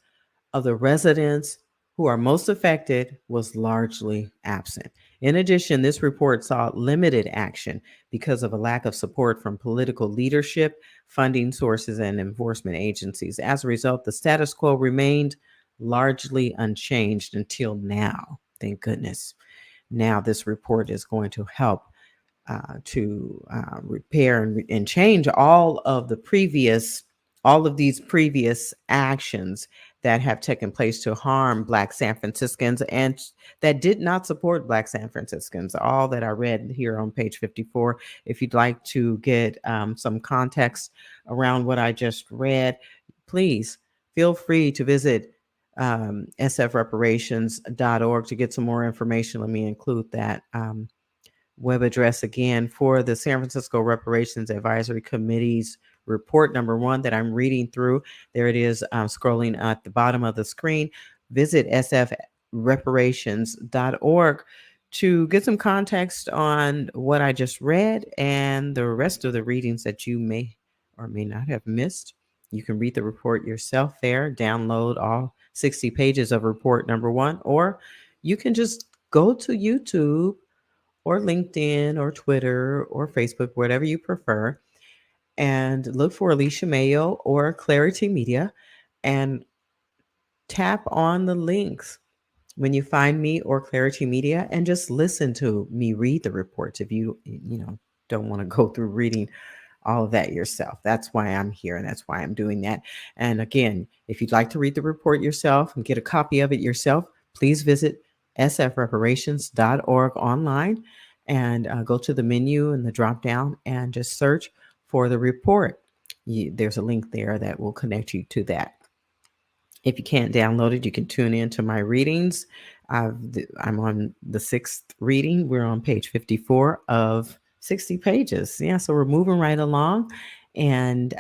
of the residents who are most affected was largely absent. In addition, this report saw limited action because of a lack of support from political leadership, funding sources, and enforcement agencies. As a result, the status quo remained largely unchanged until now. Thank goodness. Now, this report is going to help to repair and change all of these previous actions that have taken place to harm Black San Franciscans and that did not support Black San Franciscans. All that I read here on page 54. If you'd like to get some context around what I just read, please feel free to visit sfreparations.org to get some more information. Let me include that web address again for the San Francisco Reparations Advisory Committee's report number 1 that I'm reading through. There it is, scrolling at the bottom of the screen. Visit sfreparations.org to get some context on what I just read and the rest of the readings that you may or may not have missed. You can read the report yourself there, download all 60 pages of report number 1, or you can just go to YouTube or LinkedIn or Twitter or Facebook, whatever you prefer, and look for Alicia Mayo or Clarity Media and tap on the links when you find me or Clarity Media and just listen to me read the reports if you don't want to go through reading all of that yourself. That's why I'm here and that's why I'm doing that. And again, if you'd like to read the report yourself and get a copy of it yourself, please visit sfreparations.org online and go to the menu and the drop down and just search for the report. There's a link there that will connect you to that. If you can't download it, you can tune in to my readings. I'm on the 6th reading. We're on page 54 of 60 pages. Yeah, so we're moving right along. And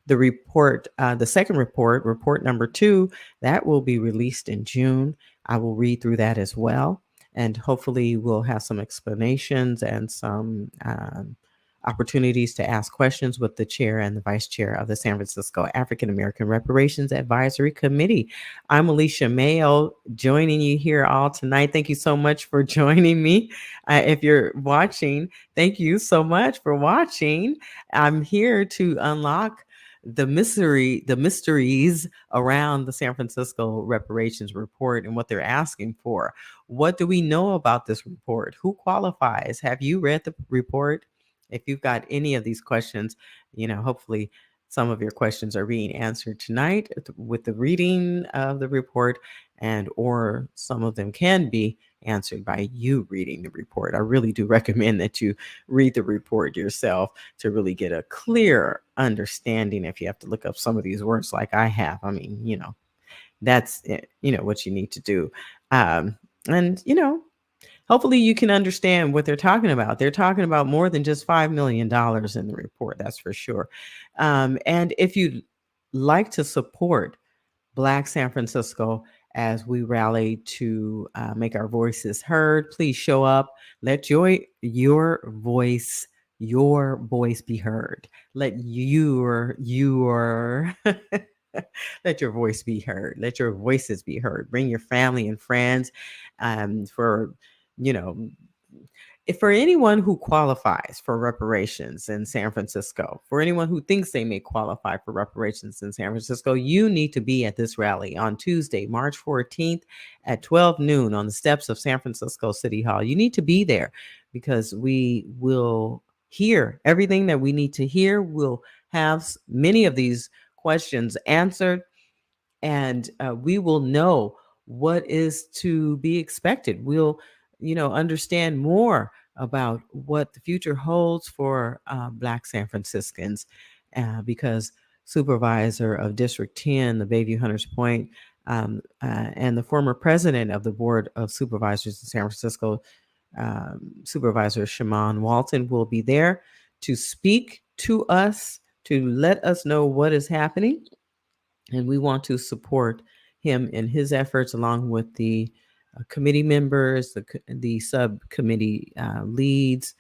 the report, the second report number 2, that will be released in June. I will read through that as well. And hopefully we'll have some explanations and some opportunities to ask questions with the chair and the vice chair of the San Francisco African American Reparations Advisory Committee. I'm Alicia Mayo, joining you here all tonight. Thank you so much for joining me. If you're watching, thank you so much for watching. I'm here to unlock the mysteries around the San Francisco Reparations Report and what they're asking for. What do we know about this report? Who qualifies? Have you read the report? If you've got any of these questions, hopefully some of your questions are being answered tonight with the reading of the report, and or some of them can be answered by you reading the report. I really do recommend that you read the report yourself to really get a clear understanding. If you have to look up some of these words like I have, that's what you need to do. Hopefully you can understand what they're talking about. They're talking about more than just $5 million in the report, that's for sure. And if you'd like to support Black San Francisco as we rally to make our voices heard, please show up. Let your voice be heard. Let your Let your voice be heard. Let your voices be heard. Bring your family and friends, for, you know, for anyone who qualifies for reparations in San Francisco, for anyone who thinks they may qualify for reparations in San Francisco, you need to be at this rally on Tuesday, March 14th at 12 noon on the steps of San Francisco City Hall. You need to be there because we will hear everything that we need to hear. We'll have many of these questions answered, and we will know what is to be expected. We'll, understand more about what the future holds for Black San Franciscans, because supervisor of District 10, the Bayview Hunters Point, and the former president of the Board of Supervisors in San Francisco, Supervisor Shimon Walton, will be there to speak to us, to let us know what is happening. And we want to support him in his efforts, along with the committee members, the subcommittee leads,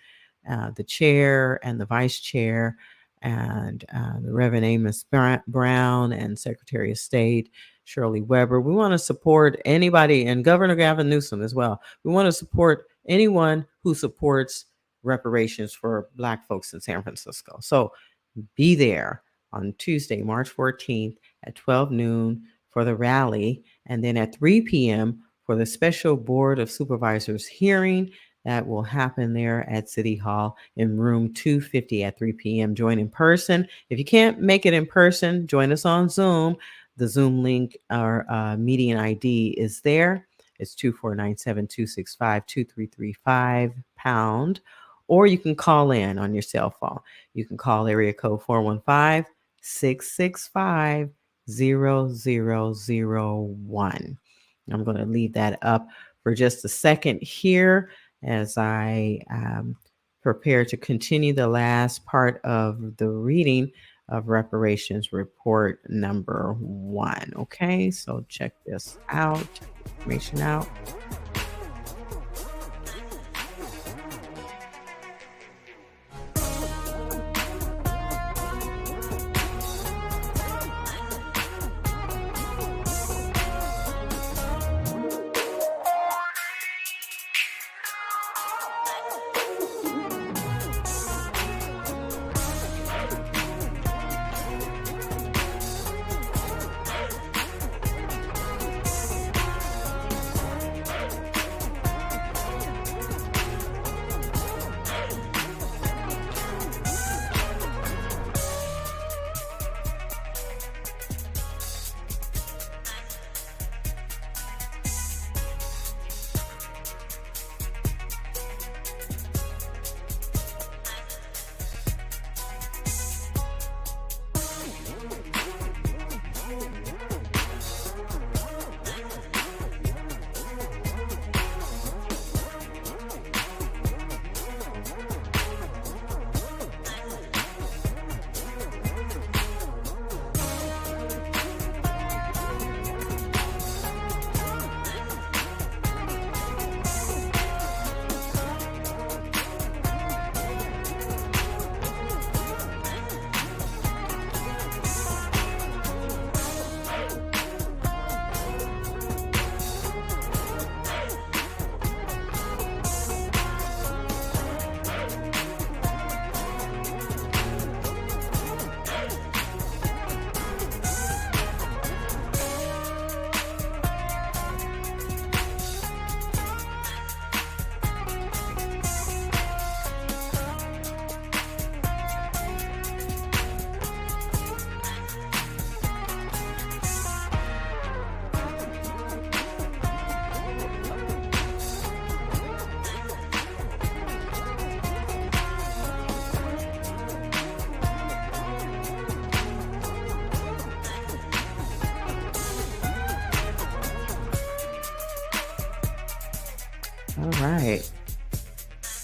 the chair and the vice chair, and the Reverend Amos Brown and Secretary of State Shirley Weber. We want to support anybody, and Governor Gavin Newsom as well. We want to support anyone who supports reparations for Black folks in San Francisco. So be there on Tuesday, March 14th at 12 noon for the rally, and then at 3 p.m. for the special Board of Supervisors hearing that will happen there at City Hall in room 250 at 3 p.m. Join in person. If you can't make it in person, join us on Zoom. The Zoom link, our meeting ID is there. It's 2497-265-2335 pound. Or you can call in on your cell phone. You can call area code 415-665-0001. I'm going to leave that up for just a second here as I prepare to continue the last part of the reading of reparations report number 1. Okay, so check this out. Information out.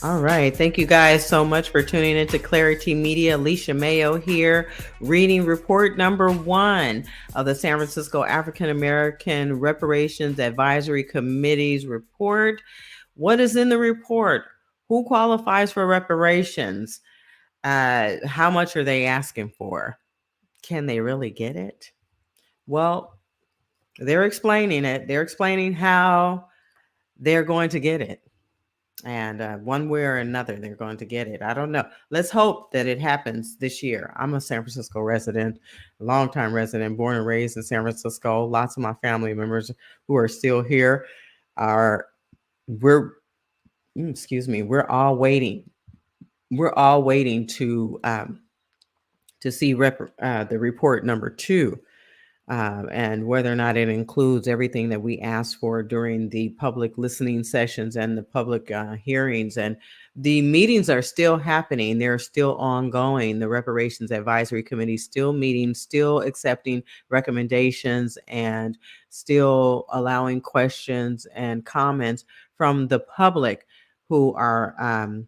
All right. Thank you guys so much for tuning into Clarity Media. Alicia Mayo here, reading report number 1 of the San Francisco African American Reparations Advisory Committee's report. What is in the report? Who qualifies for reparations? How much are they asking for? Can they really get it? Well, they're explaining it. They're explaining how they're going to get it. And one way or another, they're going to get it. I don't know. Let's hope that it happens this year. I'm a San Francisco resident, a longtime resident, born and raised in San Francisco. Lots of my family members who are still here are, we're, excuse me, we're all waiting. We're all waiting to see the report number 2. And whether or not it includes everything that we asked for during the public listening sessions and the public hearings. And the meetings are still happening. They're still ongoing. The Reparations Advisory Committee still meeting, still accepting recommendations, and still allowing questions and comments from the public who are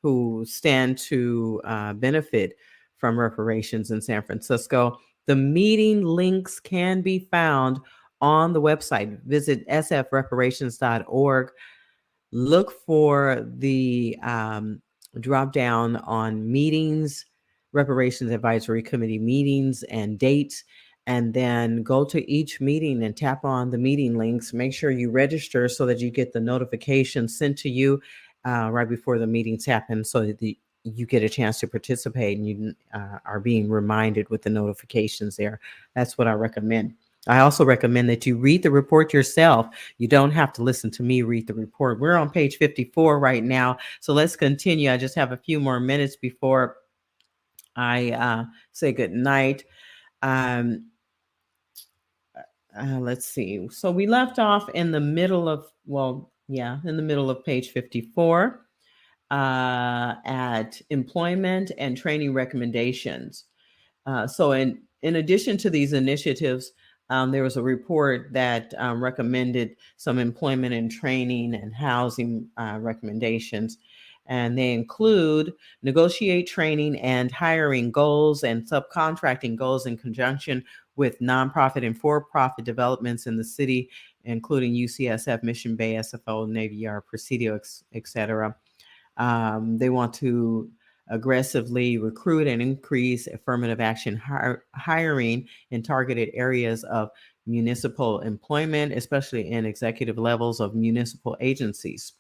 who stand to benefit from reparations in San Francisco. The meeting links can be found on the website. Visit sfreparations.org. Look for the drop down on meetings, Reparations Advisory Committee meetings and dates, and then go to each meeting and tap on the meeting links. Make sure you register so that you get the notification sent to you right before the meetings happen, so that you get a chance to participate and you are being reminded with the notifications there. That's what I recommend. I also recommend that you read the report yourself. You don't have to listen to me read the report. We're on page 54 right now, so let's continue. I just have a few more minutes before I say good night. Let's see. So we left off in the middle of, in the middle of page 54 at employment and training recommendations. So in addition to these initiatives, there was a report that recommended some employment and training and housing recommendations. And they include negotiate training and hiring goals and subcontracting goals in conjunction with nonprofit and for-profit developments in the city, including UCSF, Mission Bay, SFO, Navy Yard, Presidio, et cetera. They want to aggressively recruit and increase affirmative action hiring in targeted areas of municipal employment, especially in executive levels of municipal agencies.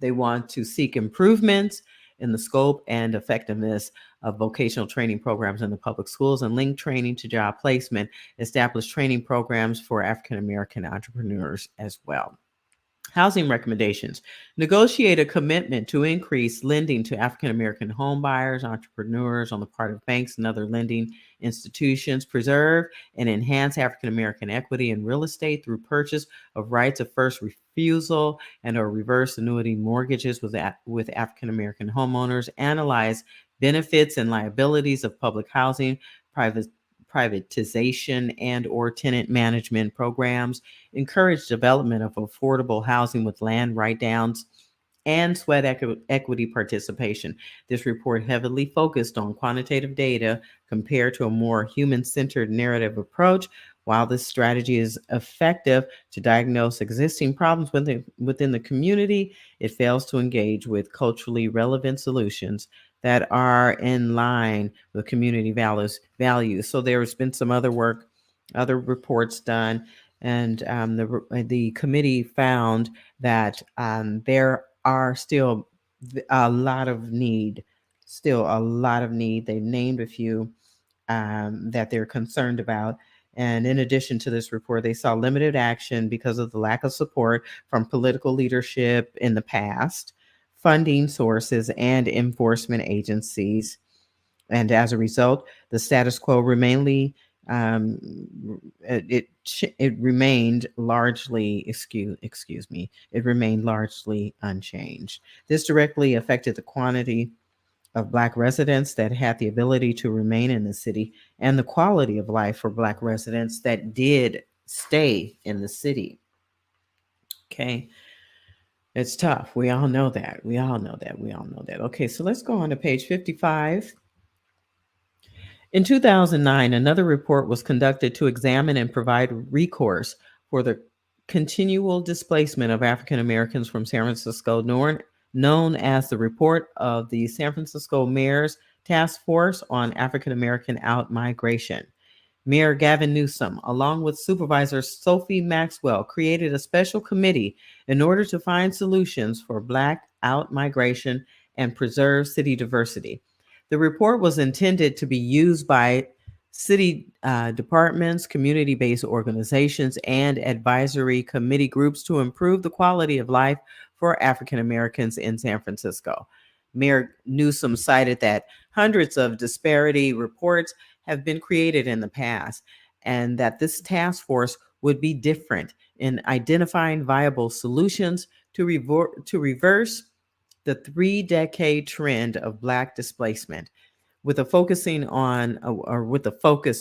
They want to seek improvements in the scope and effectiveness of vocational training programs in the public schools and link training to job placement, establish training programs for African American entrepreneurs as well. Housing recommendations. Negotiate a commitment to increase lending to African American home buyers, entrepreneurs on the part of banks and other lending institutions. Preserve and enhance African American equity in real estate through purchase of rights of first refusal and or reverse annuity mortgages with African American homeowners. Analyze benefits and liabilities of public housing, privatization and or tenant management programs, encourage development of affordable housing with land write-downs, and sweat equity participation. This report heavily focused on quantitative data compared to a more human-centered narrative approach. While this strategy is effective to diagnose existing problems within the community, it fails to engage with culturally relevant solutions that are in line with community values. So there's been some other work, other reports done, and the committee found that there are still a lot of need. They named a few that they're concerned about. And in addition to this report, they saw limited action because of the lack of support from political leadership in the past, funding sources, and enforcement agencies. And as a result, the status quo remained it remained largely unchanged. This directly affected the quantity of Black residents that had the ability to remain in the city and the quality of life for Black residents that did stay in the city. Okay. It's tough. We all know that. Okay, so let's go on to page 55. In 2009, another report was conducted to examine and provide recourse for the continual displacement of African Americans from San Francisco, known as the Report of the San Francisco Mayor's Task Force on African American Outmigration. Mayor Gavin Newsom, along with Supervisor Sophie Maxwell, created a special committee in order to find solutions for Black out-migration and preserve city diversity. The report was intended to be used by city departments, community-based organizations, and advisory committee groups to improve the quality of life for African Americans in San Francisco. Mayor Newsom cited that hundreds of disparity reports have been created in the past, and that this task force would be different in identifying viable solutions to reverse the 3-decade trend of Black displacement, with a focus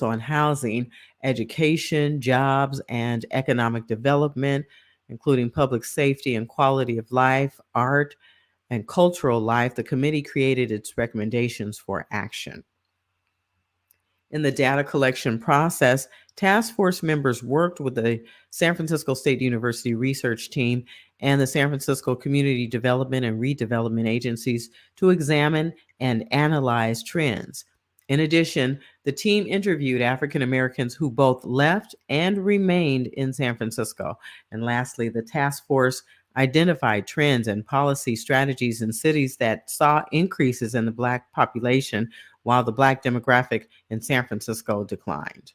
on housing, education, jobs, and economic development, including public safety and quality of life, art, and cultural life. The committee created its recommendations for action. In the data collection process, task force members worked with the San Francisco State University research team and the San Francisco Community Development and Redevelopment agencies to examine and analyze trends. In addition, the team interviewed African Americans who both left and remained in San Francisco. And lastly, the task force identified trends and policy strategies in cities that saw increases in the Black population, while the Black demographic in San Francisco declined.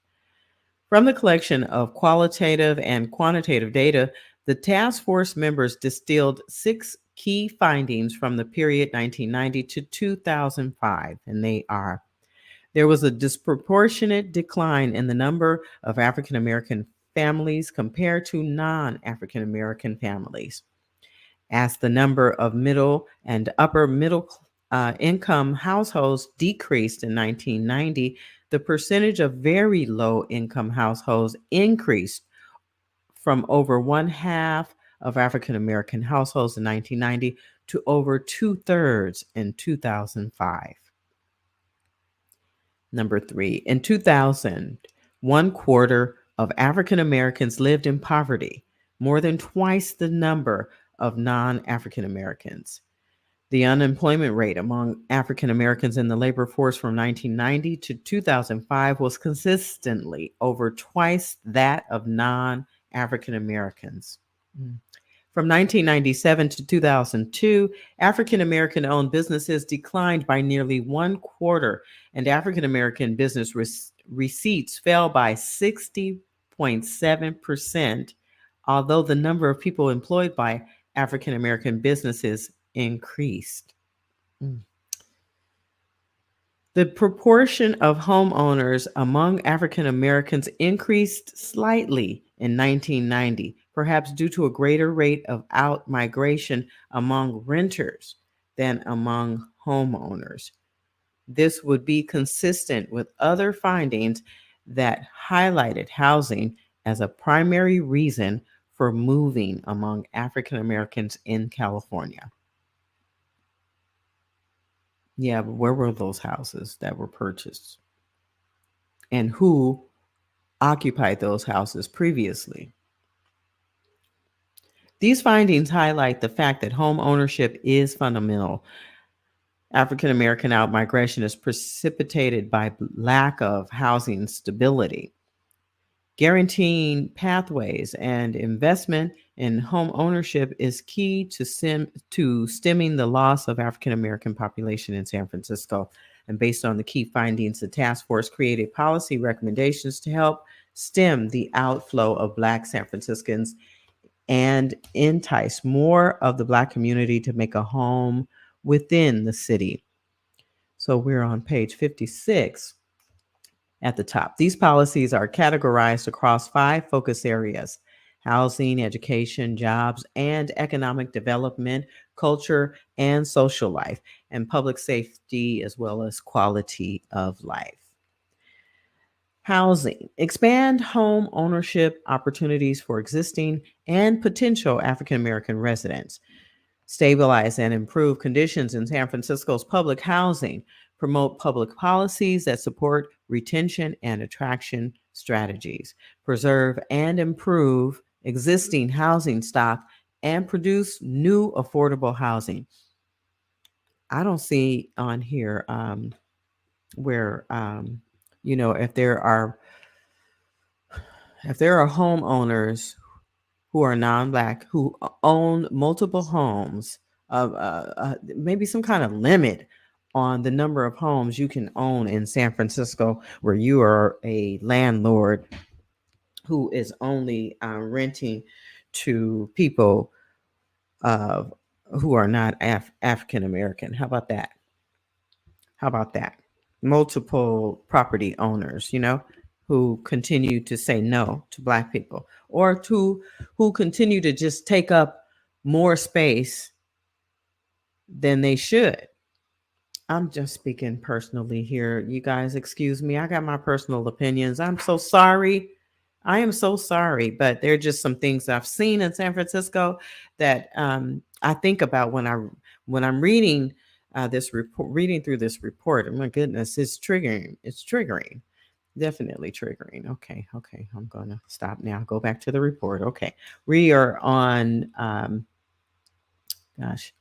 From the collection of qualitative and quantitative data, the task force members distilled 6 key findings from the period 1990 to 2005, and they are: there was a disproportionate decline in the number of African American families compared to non-African American families. As the number of middle and upper middle income households decreased in 1990, the percentage of very low income households increased from over 1/2 of African American households in 1990 to over 2/3 in 2005. Number 3, in 2000, 1/4 of African Americans lived in poverty, more than twice the number of non-African Americans. The unemployment rate among African Americans in the labor force from 1990 to 2005 was consistently over twice that of non-African Americans. From 1997 to 2002, African American owned businesses declined by nearly 1/4, and African American business receipts fell by 60.7%, although the number of people employed by African American businesses increased. The proportion of homeowners among African Americans increased slightly in 1990, perhaps due to a greater rate of out-migration among renters than among homeowners. This would be consistent with other findings that highlighted housing as a primary reason for moving among African Americans in California. Yeah, but where were those houses that were purchased? And who occupied those houses previously? These findings highlight the fact that home ownership is fundamental. African American out-migration is precipitated by lack of housing stability. Guaranteeing pathways and investment in home ownership is key to stemming the loss of African American population in San Francisco. And based on the key findings, the task force created policy recommendations to help stem the outflow of Black San Franciscans and entice more of the Black community to make a home within the city. So we're on page 56 at the top. These policies are categorized across 5 focus areas: housing, education, jobs, and economic development, culture and social life, and public safety, as well as quality of life. Housing. Expand home ownership opportunities for existing and potential African American residents. Stabilize and improve conditions in San Francisco's public housing. Promote public policies that support retention and attraction strategies. Preserve and improve existing housing stock and produce new affordable housing. I don't see on here where, if there are if there are homeowners who are non-black who own multiple homes, maybe some kind of limit on the number of homes you can own in San Francisco, where you are a landlord who is only renting to people uh, who are not African American. How about that? How about that? Multiple property owners, who continue to say no to black people, or who continue to just take up more space than they should. I'm just speaking personally here. You guys, excuse me. I got my personal opinions. I'm so sorry. I am so sorry, but there are just some things I've seen in San Francisco that I think about when I'm reading this report, reading through this report. Oh my goodness, it's triggering. It's triggering. Definitely triggering. Okay. I'm gonna stop now. Go back to the report. Okay, we are on. Gosh,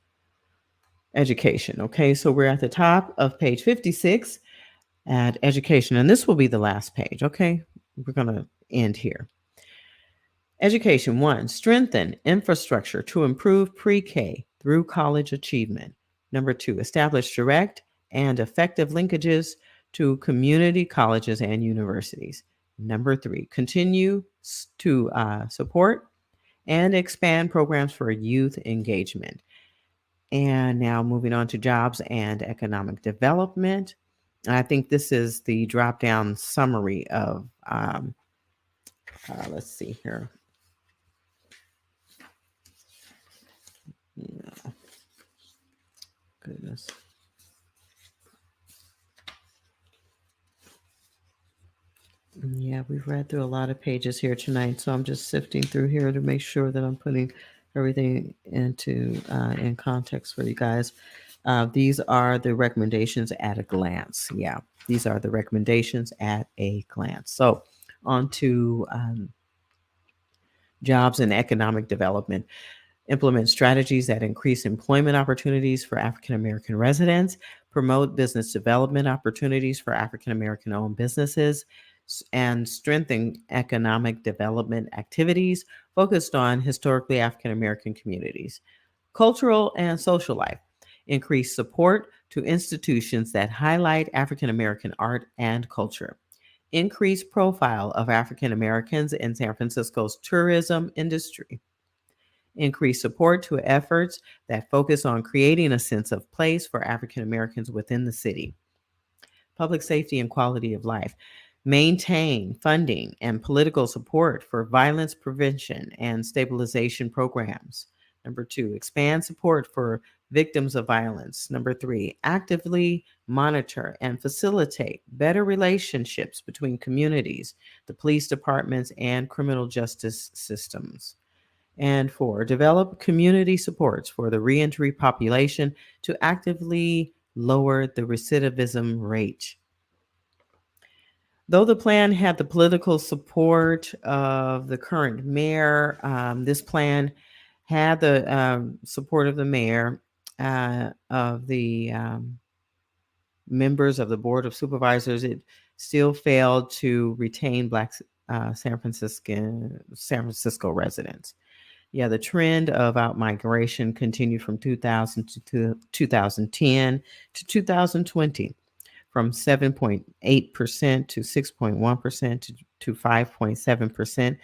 education. Okay, so we're at the top of page 56 at education, and this will be the last page. Okay, we're going to end here. Education 1, strengthen infrastructure to improve pre-K through college achievement. Number 2, establish direct and effective linkages to community colleges and universities. Number 3, continue to support and expand programs for youth engagement. And now moving on to jobs and economic development. I think this is the drop down summary of, let's see here. Yeah. Goodness. Yeah, we've read through a lot of pages here tonight, so I'm just sifting through here to make sure that I'm putting everything into in context for you guys. These are the recommendations at a glance. Yeah, these are the recommendations at a glance. So on to jobs and economic development. Implement strategies that increase employment opportunities for African American residents, promote business development opportunities for African American owned businesses, and strengthen economic development activities focused on historically African American communities. Cultural and social life. Increase support to institutions that highlight African American art and culture. Increase profile of African Americans in San Francisco's tourism industry. Increase support to efforts that focus on creating a sense of place for African Americans within the city. Public safety and quality of life. Maintain funding and political support for violence prevention and stabilization programs. Number 2, expand support for victims of violence. Number 3, actively monitor and facilitate better relationships between communities, the police departments, and criminal justice systems. And 4, develop community supports for the reentry population to actively lower the recidivism rate. Though the plan had the political support of the current mayor, this plan had the support of the mayor, of the members of the Board of Supervisors. It still failed to retain Black San Francisco residents. Yeah, the trend of outmigration continued from 2000 to 2010 to 2020, from 7.8% to 6.1% to 5.7%,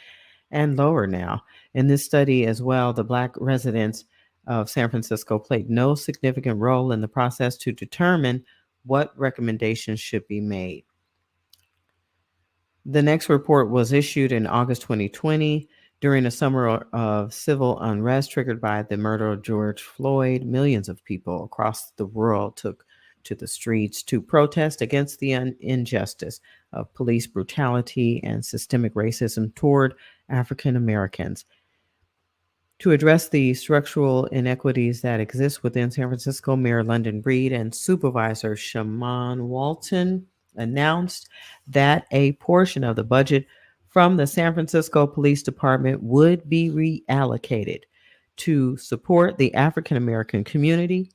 and lower now. In this study as well, the Black residents of San Francisco played no significant role in the process to determine what recommendations should be made. The next report was issued in August 2020. During a summer of civil unrest triggered by the murder of George Floyd, millions of people across the world took to the streets to protest against the injustice of police brutality and systemic racism toward African Americans. To address the structural inequities that exist within San Francisco, Mayor London Breed and Supervisor Shaman Walton announced that a portion of the budget from the San Francisco Police Department would be reallocated to support the African American community,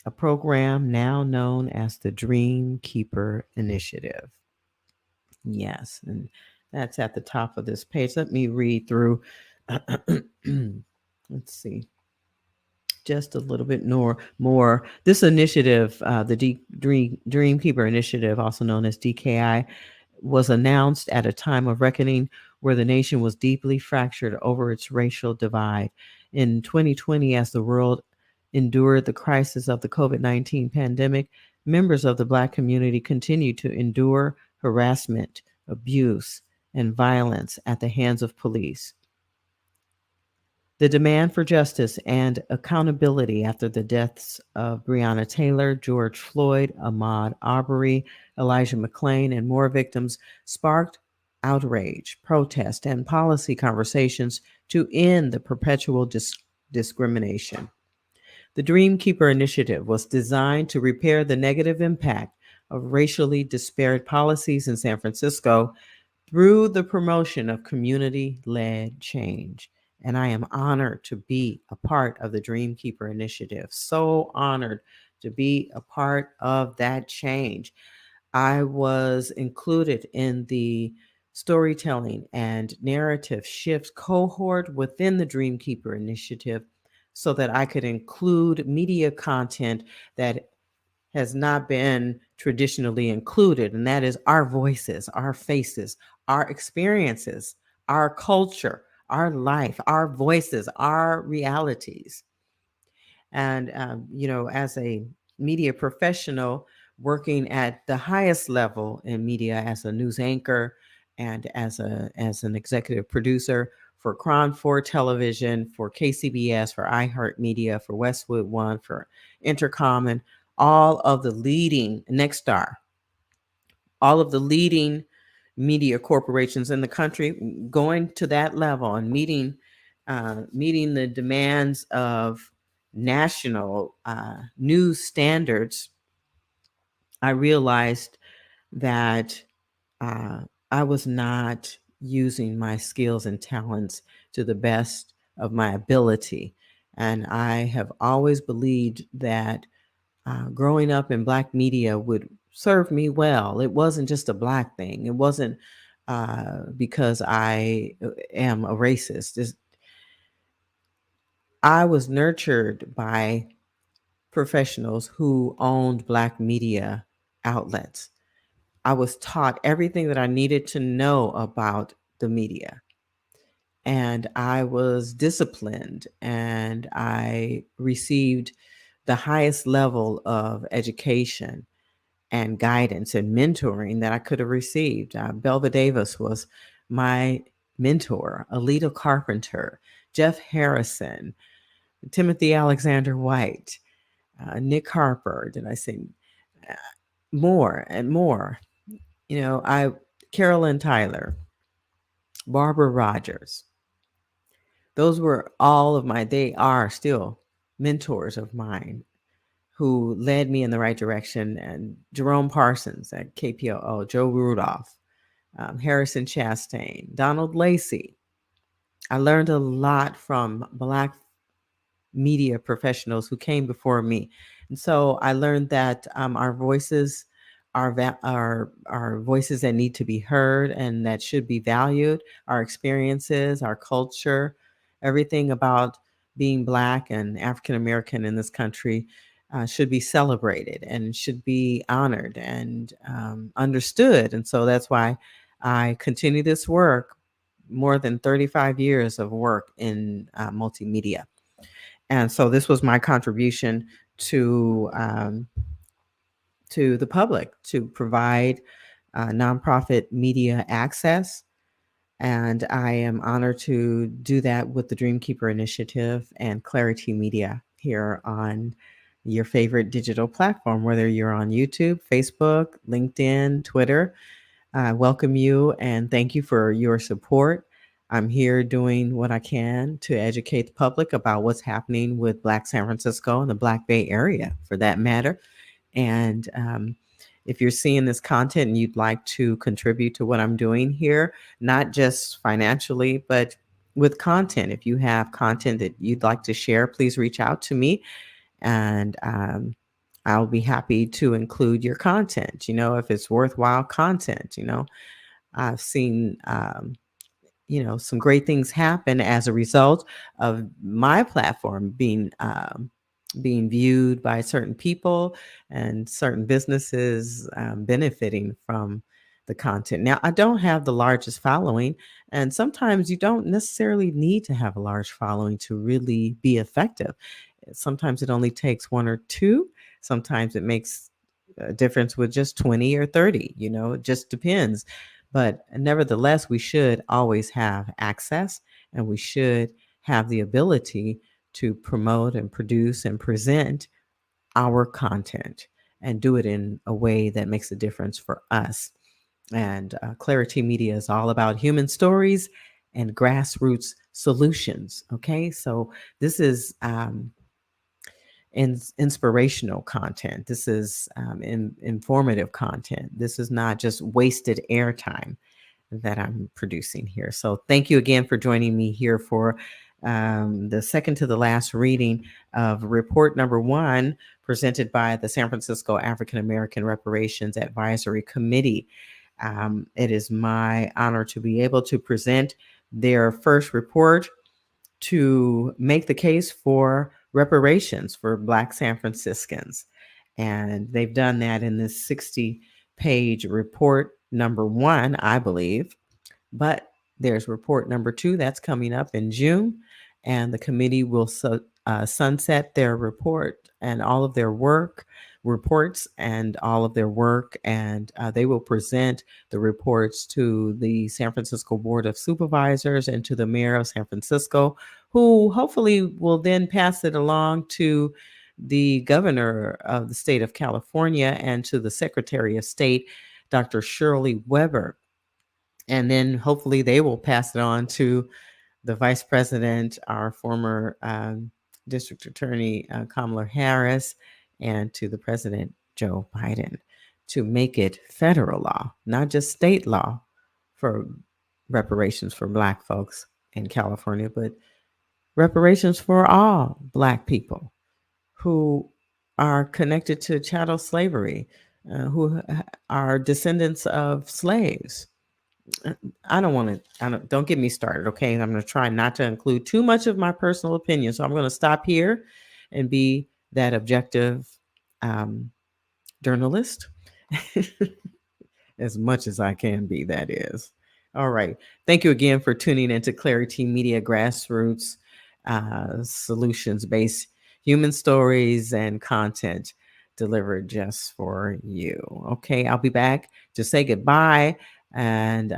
a program now known as the Dream Keeper Initiative. Yes, and That's at the top of this page. Let me read through. Let's see. Just a little bit more. This initiative, the Dreamkeeper Initiative, also known as DKI, was announced at a time of reckoning where the nation was deeply fractured over its racial divide. In 2020, as the world endured the crisis of the COVID-19 pandemic, members of the Black community continued to endure harassment, abuse, and violence at the hands of police. The demand for justice and accountability after the deaths of Breonna Taylor, George Floyd, Ahmaud Arbery, Elijah McClain, and more victims sparked outrage, protest, and policy conversations to end the perpetual discrimination. The Dreamkeeper Initiative was designed to repair the negative impact of racially disparate policies in San Francisco through the promotion of community-led change. And I am honored to be a part of the Dreamkeeper Initiative. So honored to be a part of that change. I was included in the storytelling and narrative shift cohort within the Dreamkeeper Initiative so that I could include media content that has not been traditionally included, and that is our voices, our faces, our experiences, our culture, our life, our voices, our realities. And, as a media professional working at the highest level in media as a news anchor and as an executive producer for Cron 4 Television, for KCBS, for iHeartMedia, for Westwood One, for Intercom, and all of the leading Nexstar, all of the leading media corporations in the country, going to that level and meeting the demands of national news standards, I realized that I was not using my skills and talents to the best of my ability. And I have always believed that growing up in Black media would serve me well. It wasn't just a Black thing. It wasn't because I am a racist. I was nurtured by professionals who owned Black media outlets. I was taught everything that I needed to know about the media. And I was disciplined and I received the highest level of education and guidance and mentoring that I could have received. Belva Davis was my mentor, Alita Carpenter, Jeff Harrison, Timothy Alexander White, Nick Harper. Did I say more and more? Carolyn Tyler, Barbara Rogers. Those were they are still mentors of mine who led me in the right direction. And Jerome Parsons at KPOO, Joe Rudolph, Harrison Chastain, Donald Lacey. I learned a lot from Black media professionals who came before me. And so I learned that our voices are voices that need to be heard and that should be valued. Our experiences, our culture, everything about being Black and African American in this country should be celebrated and should be honored and understood. And so that's why I continue this work, more than 35 years of work in multimedia. And so this was my contribution to the public, to provide nonprofit media access. And I am honored to do that with the Dreamkeeper Initiative and Clarity Media here on your favorite digital platform, whether you're on YouTube, Facebook, LinkedIn, Twitter. I welcome you and thank you for your support. I'm here doing what I can to educate the public about what's happening with Black San Francisco and the Black Bay Area, for that matter. And if you're seeing this content and you'd like to contribute to what I'm doing here, not just financially, but with content, if you have content that you'd like to share, please reach out to me and I'll be happy to include your content, if it's worthwhile content, I've seen, some great things happen as a result of my platform being viewed by certain people and certain businesses benefiting from the content. Now, I don't have the largest following, and sometimes you don't necessarily need to have a large following to really be effective. Sometimes it only takes one or two. Sometimes it makes a difference with just 20 or 30, it just depends. But nevertheless, we should always have access, and we should have the ability to promote and produce and present our content and do it in a way that makes a difference for us. And Clarity Media is all about human stories and grassroots solutions. Okay, so this is inspirational content. This is informative content. This is not just wasted airtime that I'm producing here. So thank you again for joining me here for the second to the last reading of report number 1, presented by the San Francisco African American Reparations Advisory Committee. It is my honor to be able to present their first report to make the case for reparations for Black San Franciscans. And they've done that in this 60-page report number 1, I believe. But there's report number 2 that's coming up in June, and the committee will sunset their report and all of their reports and all of their work, and they will present the reports to the San Francisco Board of Supervisors and to the mayor of San Francisco, who hopefully will then pass it along to the governor of the state of California and to the Secretary of State, Dr. Shirley Weber. And then hopefully they will pass it on to the vice president, our former district attorney, Kamala Harris, and to the president, Joe Biden, to make it federal law, not just state law for reparations for Black folks in California, but reparations for all Black people who are connected to chattel slavery, who are descendants of slaves. Don't get me started, okay? I'm going to try not to include too much of my personal opinion. So I'm going to stop here and be that objective journalist as much as I can be, that is. All right. Thank you again for tuning into Clarity Media Grassroots Solutions-based human stories and content delivered just for you. Okay, I'll be back to say goodbye. And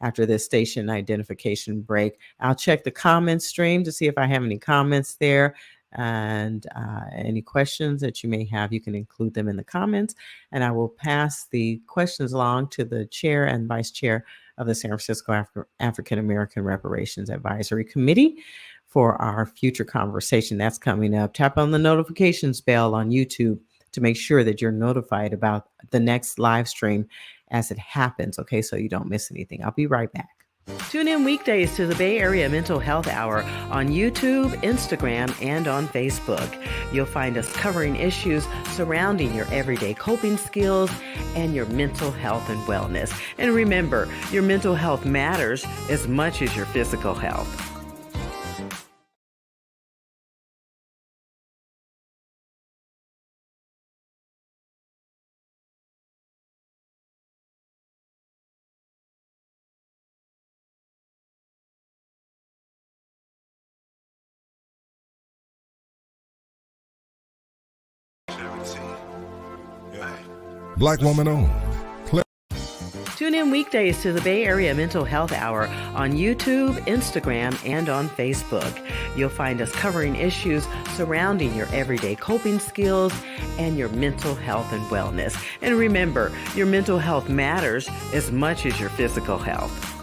after this station identification break, I'll check the comments stream to see if I have any comments there. And any questions that you may have, you can include them in the comments. And I will pass the questions along to the chair and vice chair of the San Francisco African American Reparations Advisory Committee for our future conversation that's coming up. Tap on the notifications bell on YouTube to make sure that you're notified about the next live stream as it happens, okay, so you don't miss anything. I'll be right back. Tune in weekdays to the Bay Area Mental Health Hour on YouTube, Instagram, and on Facebook. You'll find us covering issues surrounding your everyday coping skills and your mental health and wellness. And remember, your mental health matters as much as your physical health. Black woman owned. Tune in weekdays to the Bay Area Mental Health Hour on YouTube, Instagram, and on Facebook. You'll find us covering issues surrounding your everyday coping skills and your mental health and wellness. And remember, your mental health matters as much as your physical health.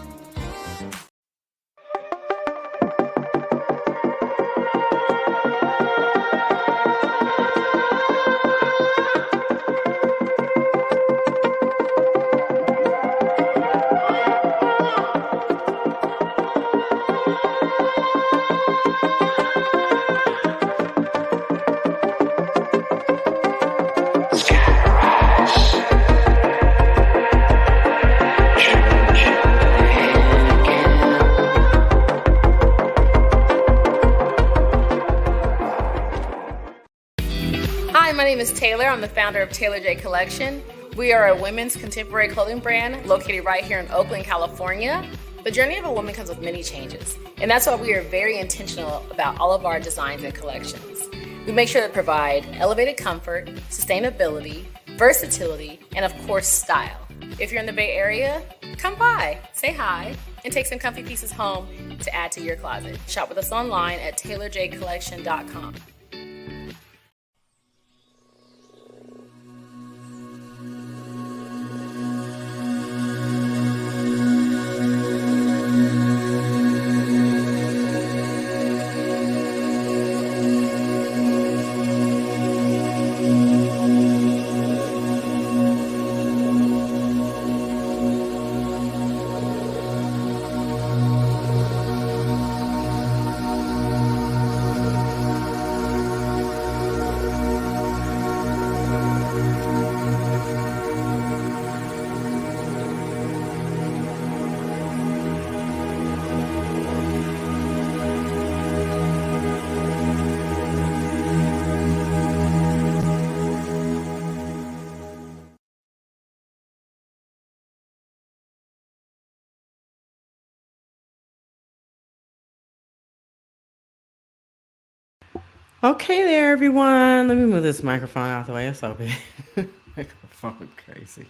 name is Taylor. I'm the founder of Taylor J Collection. We are a women's contemporary clothing brand located right here in Oakland, California. The journey of a woman comes with many changes, and that's why we are very intentional about all of our designs and collections. We make sure to provide elevated comfort, sustainability, versatility, and of course, style. If you're in the Bay Area, come by, say hi, and take some comfy pieces home to add to your closet. Shop with us online at taylorjcollection.com. Okay there, everyone. Let me move this microphone out the way. It's so big. Microphone, crazy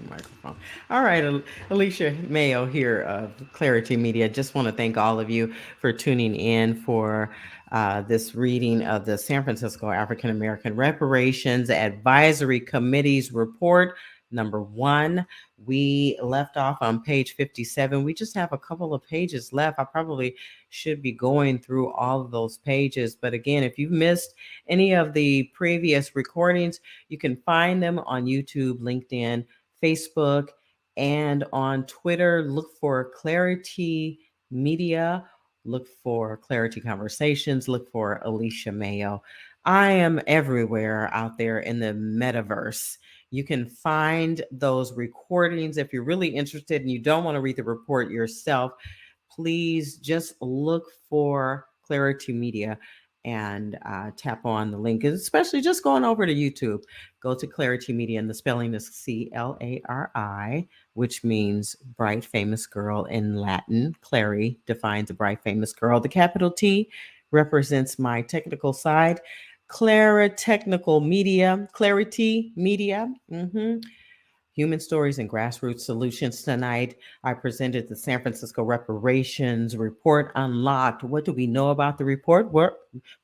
microphone. All right, Alicia Mayo here of Clarity Media. Just want to thank all of you for tuning in for this reading of the San Francisco African American Reparations Advisory Committee's report number 1. We left off on page 57. We just have a couple of pages left. I probably should be going through all of those pages. But again, if you've missed any of the previous recordings, you can find them on YouTube, LinkedIn, Facebook, and on Twitter. Look for Clarity Media, look for Clarity Conversations, look for Alicia Mayo. I am everywhere out there in the metaverse. You can find those recordings. If you're really interested and you don't want to read the report yourself, please just look for Clarity Media and tap on the link, especially just going over to YouTube. Go to Clarity Media, and the spelling is CLARI, which means bright, famous girl in Latin. Clary defines a bright, famous girl. The capital T represents my technical side. Clara Technical Media, Clarity Media. Human Stories and Grassroots Solutions. Tonight, I presented the San Francisco Reparations Report Unlocked. What do we know about the report?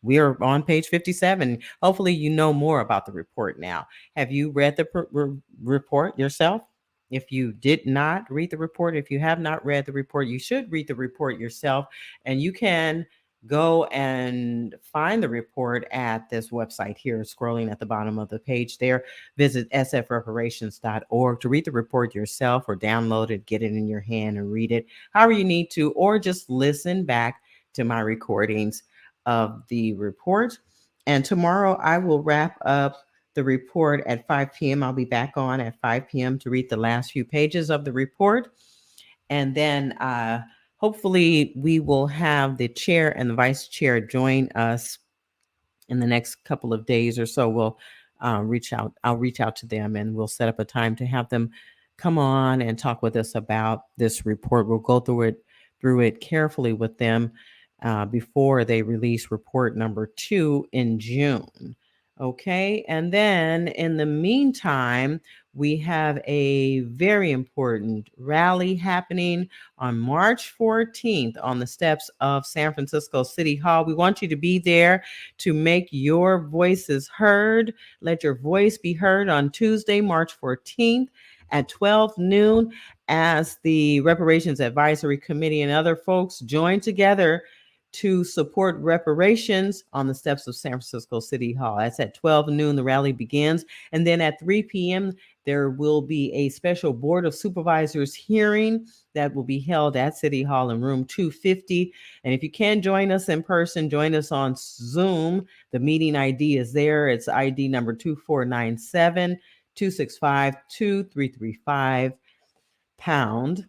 We're on page 57. Hopefully, you know more about the report now. Have you read the report yourself? If you did not read the report, if you have not read the report, you should read the report yourself, and you can go and find the report at this website here, scrolling at the bottom of the page there. Visit sfreparations.org to read the report yourself, or download it, get it in your hand and read it however you need to, or just listen back to my recordings of the report. And tomorrow I will wrap up the report at 5 p.m. I'll be back on at 5 p.m. to read the last few pages of the report. And then hopefully we will have the chair and the vice chair join us in the next couple of days or so. We'll reach out. I'll reach out to them, and we'll set up a time to have them come on and talk with us about this report. We'll go through it carefully with them before they release report number 2 in June. Okay. And then in the meantime, we have a very important rally happening on March 14th on the steps of San Francisco City Hall. We want you to be there to make your voices heard. Let your voice be heard on Tuesday, March 14th at 12 noon, as the Reparations Advisory Committee and other folks join together to support reparations on the steps of San Francisco City Hall. That's at 12 noon, the rally begins. And then at 3 p.m., there will be a special Board of Supervisors hearing that will be held at City Hall in room 250. And if you can join us in person, join us on Zoom. The meeting ID is there. It's ID number 2497-265-2335 pound,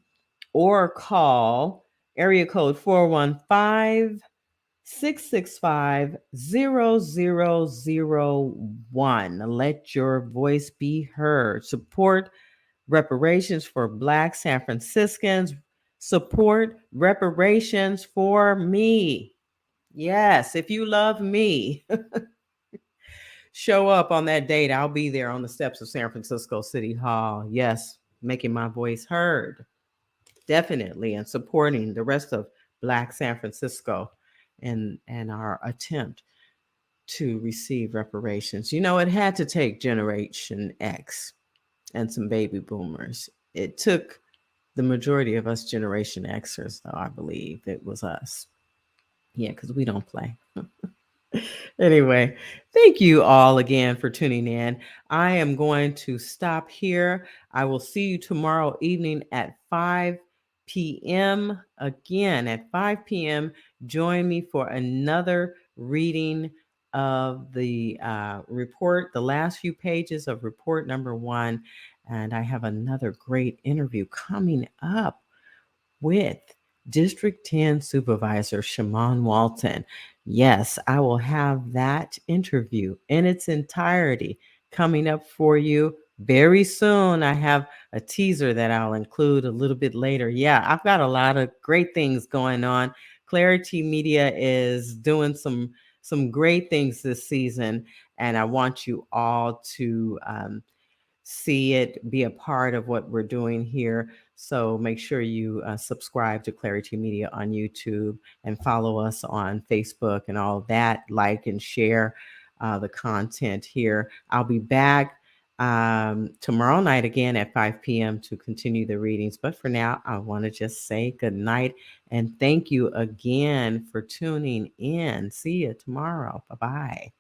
or call area code 415 665-0001. Let your voice be heard. Support reparations for Black San Franciscans. Support reparations for me. Yes, if you love me, show up on that date. I'll be there on the steps of San Francisco City Hall. Yes, making my voice heard. Definitely, and supporting the rest of Black San Francisco and our attempt to receive reparations. You know, it had to take Generation X and some baby boomers. It took the majority of us Generation Xers, though, I believe it was us. Yeah, because we don't play. Anyway, thank you all again for tuning in. I am going to stop here. I will see you tomorrow evening at 5 p.m. Again, at 5 p.m., join me for another reading of the report, the last few pages of report number 1. And I have another great interview coming up with District 10 Supervisor Shaman Walton. Yes, I will have that interview in its entirety coming up for you very soon. I have a teaser that I'll include a little bit later. Yeah, I've got a lot of great things going on. Clarity Media is doing some great things this season, and I want you all to see it, be a part of what we're doing here. So make sure you subscribe to Clarity Media on YouTube and follow us on Facebook and all that. Like and share the content here. I'll be back tomorrow night again at 5 p.m. to continue the readings. But for now, I want to just say good night and thank you again for tuning in. See you tomorrow. Bye-bye.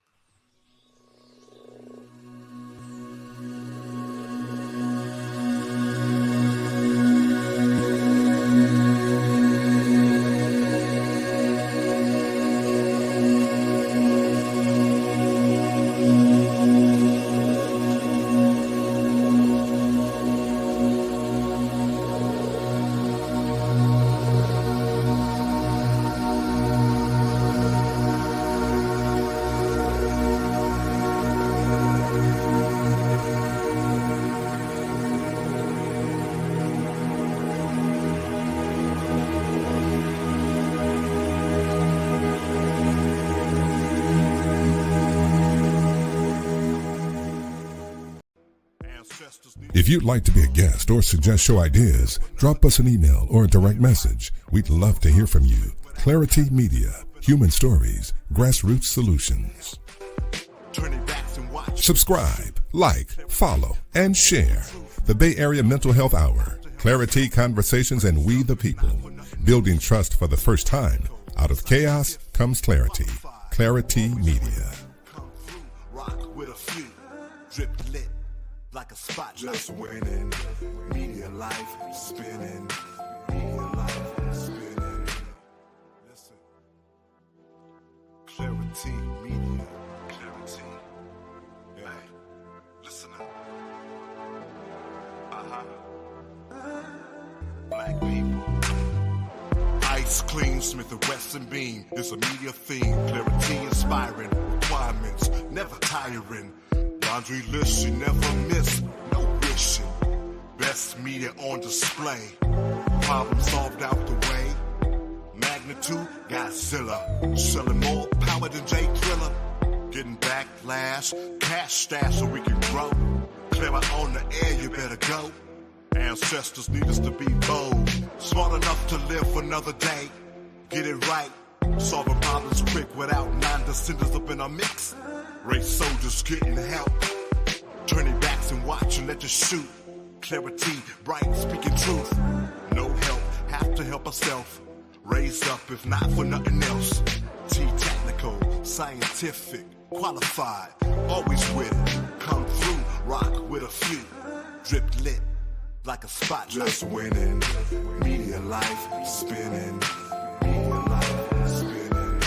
If you'd like to be a guest or suggest show ideas, drop us an email or a direct message. We'd love to hear from you. Clarity Media, human stories, grassroots solutions. Subscribe, like, follow, and share. The Bay Area Mental Health Hour, Clarity Conversations, and We the People. Building trust for the first time. Out of chaos comes clarity. Clarity Media. Rock with a few, drip lit like a spot. Just winning, media life spinning, media life spinning. Listen, Clarity Media, Clarity. Hey, listen up. Black people. Ice clean, Smith & Wesson beam. It's a media theme. Clarity inspiring. Requirements never tiring. Laundry list you never miss. No wishing. Best media on display. Problem solved out the way. Magnitude Godzilla. Selling more power than Jay Thriller. Getting backlash. Cash stash so we can grow. Clear out on the air, you better go. Ancestors need us to be bold. Smart enough to live another day. Get it right. Solving problems quick without non-descendants up in our mix. Race soldiers getting help. Turning backs and watch and let you shoot. Clarity, bright, speaking truth. No help, have to help ourselves. Raised up if not for nothing else. T-technical, scientific, qualified. Always with it. Come through, rock with a few. Drip lit like a spot. Just winning, media life spinning. Media life spinning.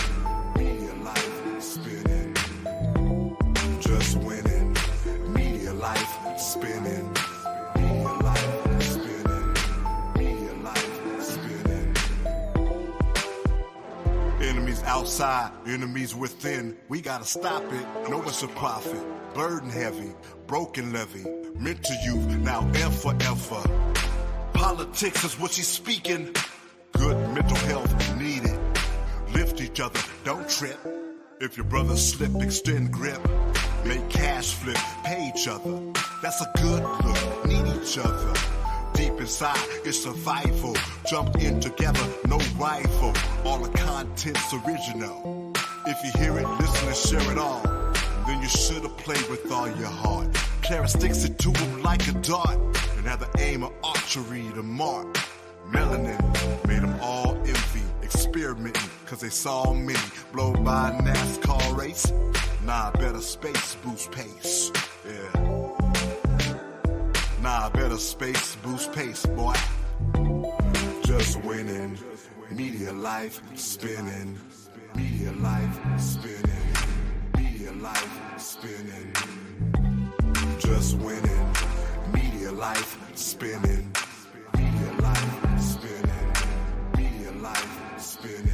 Media life spinning. Just winning, media life spinning. Media life spinning. Media life spinning. Enemies out outside, enemies within. We gotta stop it. No it's a profit. Burden heavy, broken levy. Meant to youth, now and forever. Politics is what she's speaking. Good mental health needed. Lift each other, don't trip. If your brother slip, extend grip. Make cash flip, pay each other. That's a good look, need each other. Deep inside, it's survival. Jump in together, no rival. All the content's original. If you hear it, listen and share it all. Then you should've played with all your heart. Clara sticks it to him like a dart. And had the aim of archery to mark. Melanin made them all envy. Experimenting, cause they saw me blow by a NASCAR race. Nah, better space boost pace. Yeah. Nah, better space boost pace, boy. Just winning. Media life spinning. Media life spinning. Media life spinning. Just winning. Media life spinning. Media life spinning. Media life spinning.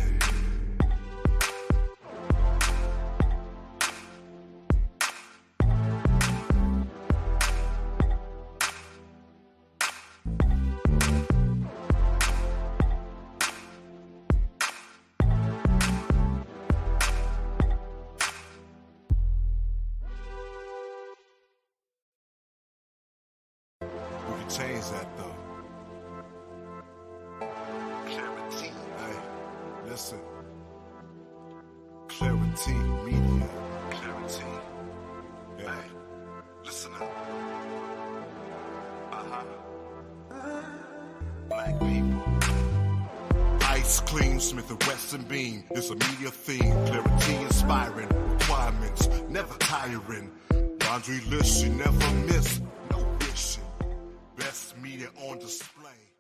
Change that though. Clarity. Hey, listen. Clarity media. Clarity. Hey, listen up. Black people. Ice Clean, Smith & Wesson Beam. It's a media theme. Clarity inspiring. Requirements never tiring. Laundry list you never miss. No wishing. Best media on display.